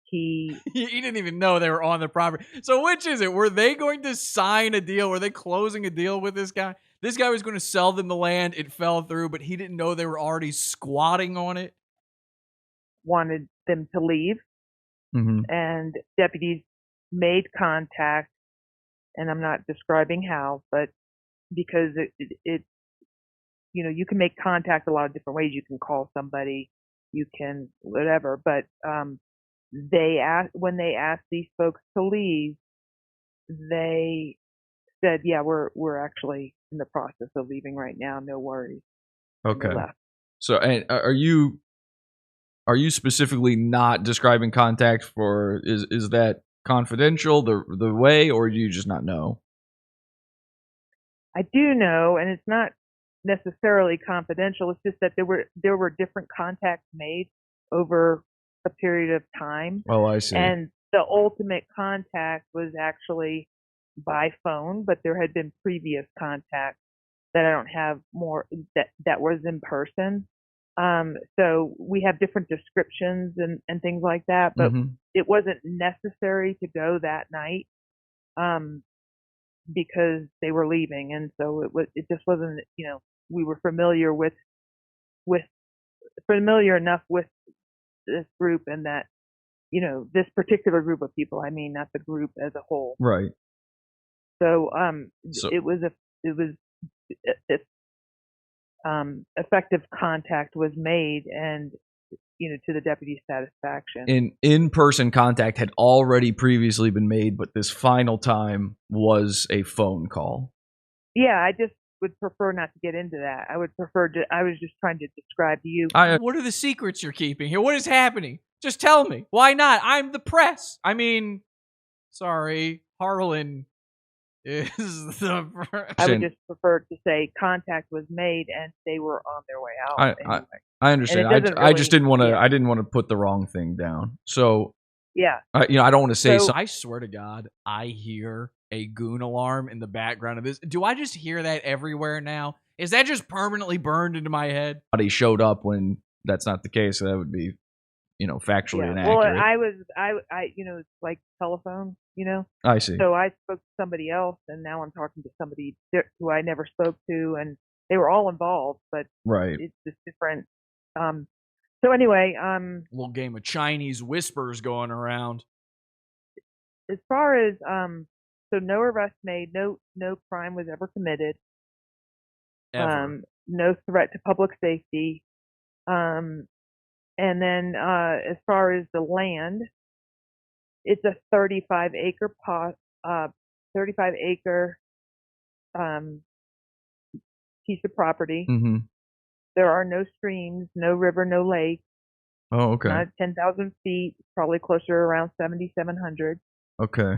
he didn't even know they were on the property. So which is it? Were they going to sign a deal? Were they closing a deal with this guy? This guy was going to sell them the land. It fell through, but he didn't know they were already squatting on it. Wanted them to leave. Mm-hmm. And deputies made contact, and I'm not describing how, but because it you can make contact a lot of different ways. You can call somebody, you can whatever, but when they asked these folks to leave, they said, yeah, we're actually in the process of leaving right now, no worries. and they Okay. left. So, and are you specifically not describing contact for? Is that confidential the way, or do you just not know? I do know, and it's not necessarily confidential. It's just that there were different contacts made over a period of time. Oh, I see. And the ultimate contact was actually by phone, but there had been previous contact that I don't have more that was in person. So we have different descriptions and things like that, but it wasn't necessary to go that night because they were leaving, and so it just wasn't, we were familiar enough with this group, and that, this particular group of people, I mean, not the group as a whole. Right. So effective contact was made, and to the deputy's satisfaction. In-person contact had already previously been made, but this final time was a phone call. Yeah, I just would prefer not to get into that. I would prefer to. I was just trying to describe to you. What are the secrets you're keeping here? What is happening? Just tell me. Why not? I'm the press. I mean, sorry, Harlan is the press. I would just prefer to say contact was made and they were on their way out. Anyway. I understand. I just didn't want to. I didn't want to put the wrong thing down. So yeah, I don't want to say. So I swear to God, I hear a goon alarm in the background of this. Do I just hear that everywhere now? Is that just permanently burned into my head? He showed up when that's not the case. So that would be, factually inaccurate. Well, I it's like telephone, I see. So I spoke to somebody else, and now I'm talking to somebody who I never spoke to, and they were all involved, but right, it's just different. So anyway, little game of Chinese whispers going around. As far as so no arrest made, no crime was ever committed. Ever. No threat to public safety. And then as far as the land, it's a 35 acre piece of property. Mm-hmm. There are no streams, no river, no lake. Oh, okay. Not 10,000 feet, probably closer around 7,700. Okay.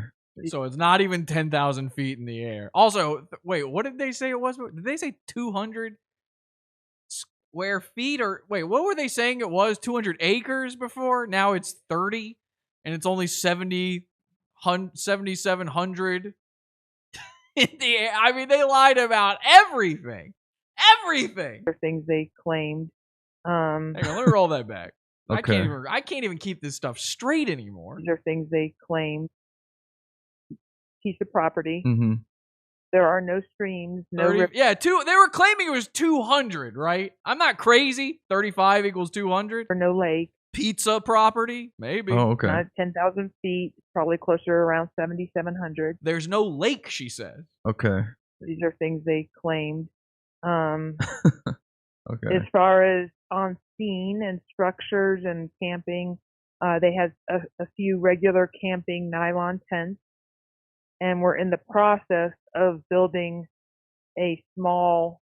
So it's not even 10,000 feet in the air. Also, wait, what did they say it was? Did they say 200 square feet? Or wait, what were they saying it was? 200 acres before? Now it's 30, and it's only 7,700 in the air. I mean, they lied about everything. Everything. Things they claimed. Hang on, let me roll that back. Okay. I can't even keep this stuff straight anymore. These are things they claimed. Piece of property. Mm-hmm. There are no streams, no 30, river. yeah, they were claiming it was 200, right? I'm not crazy. 35 equals 200. Or no lake. Pizza property, maybe. Oh, okay. Not 10,000 feet, probably closer around 7,700. There's no lake, she says. Okay. These are things they claimed. Okay. As far as on scene and structures and camping, they had a few regular camping nylon tents, and we're in the process of building a small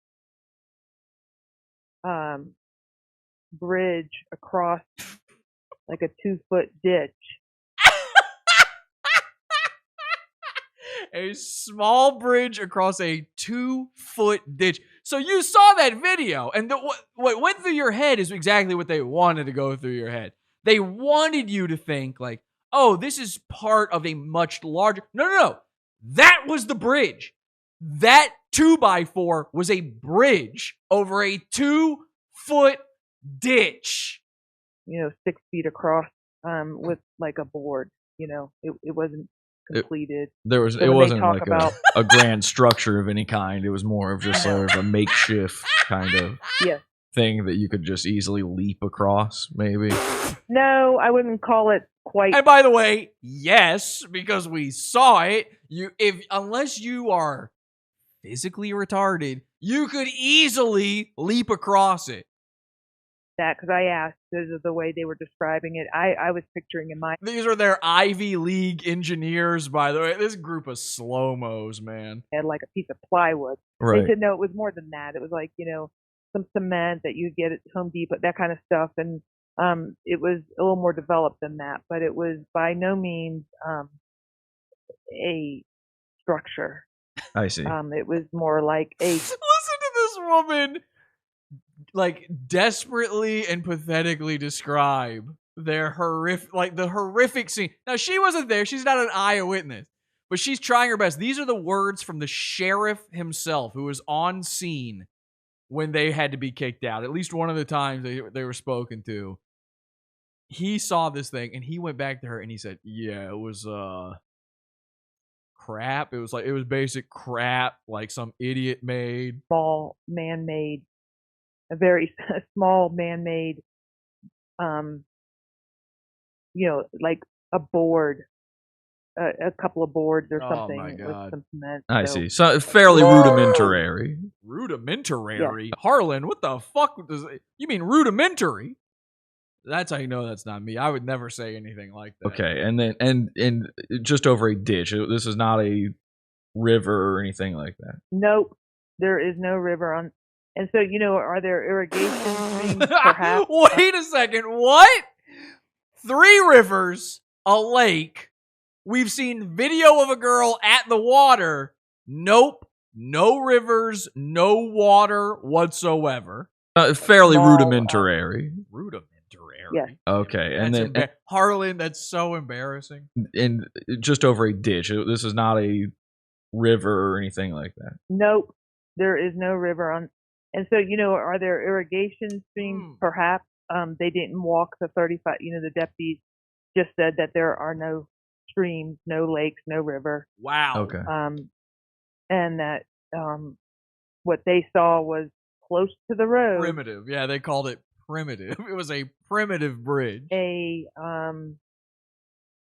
bridge across like a 2-foot ditch. A small bridge across a 2-foot ditch. So you saw that video, and what went through your head is exactly what they wanted to go through your head. They wanted you to think like, oh, this is part of a much larger... No. That was the bridge. That 2x4 was a bridge over a 2-foot ditch. 6 feet across, with like a board. It wasn't completed. It wasn't like a grand structure of any kind. It was more of just sort of a makeshift kind of thing that you could just easily leap across, maybe. No, I wouldn't call it quite. And by the way, yes, because we saw it. Unless you are physically retarded, you could easily leap across it. That because I asked because of the way they were describing it. I was picturing in my. These are their Ivy League engineers, by the way. This group of slow-mos, man. Had like a piece of plywood. Right. They said no, it was more than that. It was like some cement that you get at Home Depot, that kind of stuff. And it was a little more developed than that, but it was by no means a structure. I see. It was more like a. Listen to this woman, like, desperately and pathetically describe their horrific scene. Now, she wasn't there. She's not an eyewitness, but she's trying her best. These are the words from the sheriff himself, who was on scene when they had to be kicked out. At least one of the times they were spoken to. He saw this thing and he went back to her and he said, yeah, it was crap. It was basic crap, like some idiot made. Small man-made, a very small man-made, like a board, a couple of boards or something with some cement. I see. So fairly rudimentary. Rudimentary? Yeah. Harlan, what the fuck you mean rudimentary? That's how you know that's not me. I would never say anything like that. Okay, and then and just over a ditch. This is not a river or anything like that. Nope, there is no river on. And so, are there irrigation streams? Perhaps. Wait a second. What? 3 rivers, a lake. We've seen video of a girl at the water. Nope, no rivers, no water whatsoever. Fairly rudimentary. Rudimentary. Yes. Okay, and then Harlan, that's so embarrassing. And just over a ditch. This is not a river or anything like that. Nope, there is no river on. And so, are there irrigation streams? Perhaps. They didn't walk the 35. The deputies just said that there are no streams, no lakes, no river. Wow. Okay. And that what they saw was close to the road. Primitive. Yeah, they called it primitive. It was a primitive bridge. An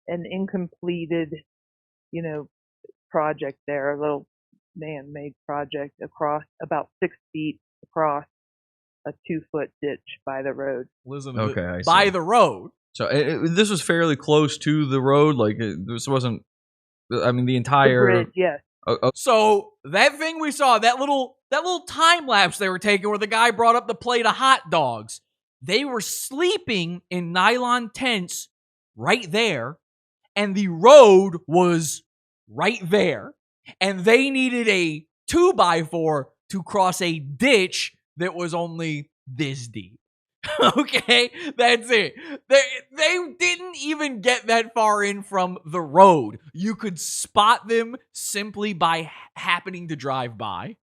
incompleted, project there, a little man-made project across about 6 feet across a 2-foot ditch by the road. Listen, okay, by the road. So this was fairly close to the road. Like this wasn't. I mean, the entire bridge. Yes. So that thing we saw, that little time lapse they were taking, where the guy brought up the plate of hot dogs. They were sleeping in nylon tents right there, and the road was right there, and they needed a 2x4 to cross a ditch that was only this deep. Okay, that's it. They didn't even get that far in from the road. You could spot them simply by happening to drive by.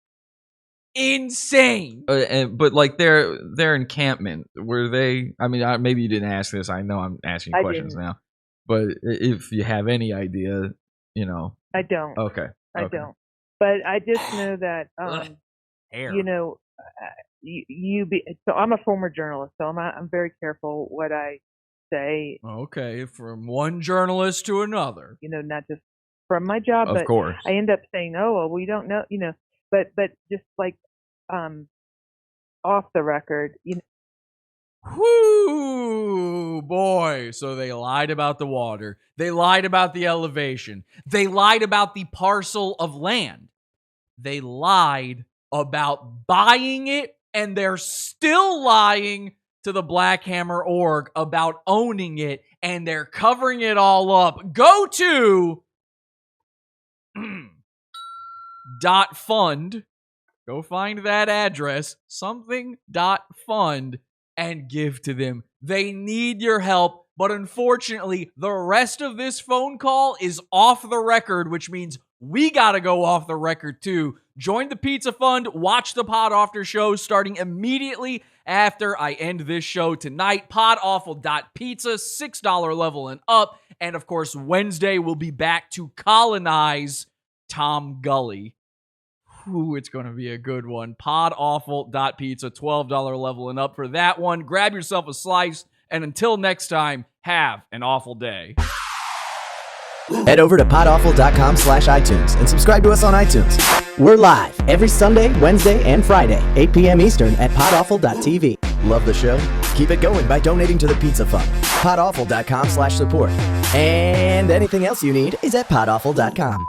Insane. But like their encampment, were they? I mean, maybe you didn't ask this. I know I'm asking questions now, but if you have any idea, I don't. Okay. I don't. But I just know that Hair. So I'm a former journalist, so I'm very careful what I say. Okay, from one journalist to another. Not just from my job, of but course. I end up saying, "Oh, well, we don't know," but just like off the record, Whoo, boy. So they lied about the water. They lied about the elevation. They lied about the parcel of land. They lied about buying it, and they're still lying to the Black Hammer org about owning it, and they're covering it all up. Go to .fund. Go find that address, something.fund, and give to them. They need your help, but unfortunately, the rest of this phone call is off the record, which means we gotta go off the record too. Join the Pizza Fund, watch the Podawful show starting immediately after I end this show tonight. Podawful.pizza, $6 level and up. And of course, Wednesday we'll be back to colonize Tom Gully. Ooh, it's going to be a good one. Podawful.pizza, $12 level and up for that one. Grab yourself a slice, and until next time, have an awful day. Head over to podawful.com/iTunes and subscribe to us on iTunes. We're live every Sunday, Wednesday, and Friday, 8 p.m. Eastern at podawful.tv. Love the show? Keep it going by donating to the Pizza Fund. podawful.com/support. And anything else you need is at podawful.com.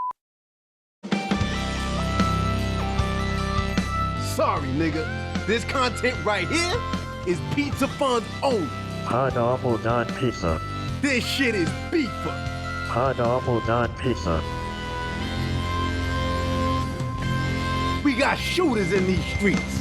Sorry, nigga. This content right here is Pizza Fun's own. Podawful.pizza. This shit is beefer. Podawful.pizza. We got shooters in these streets.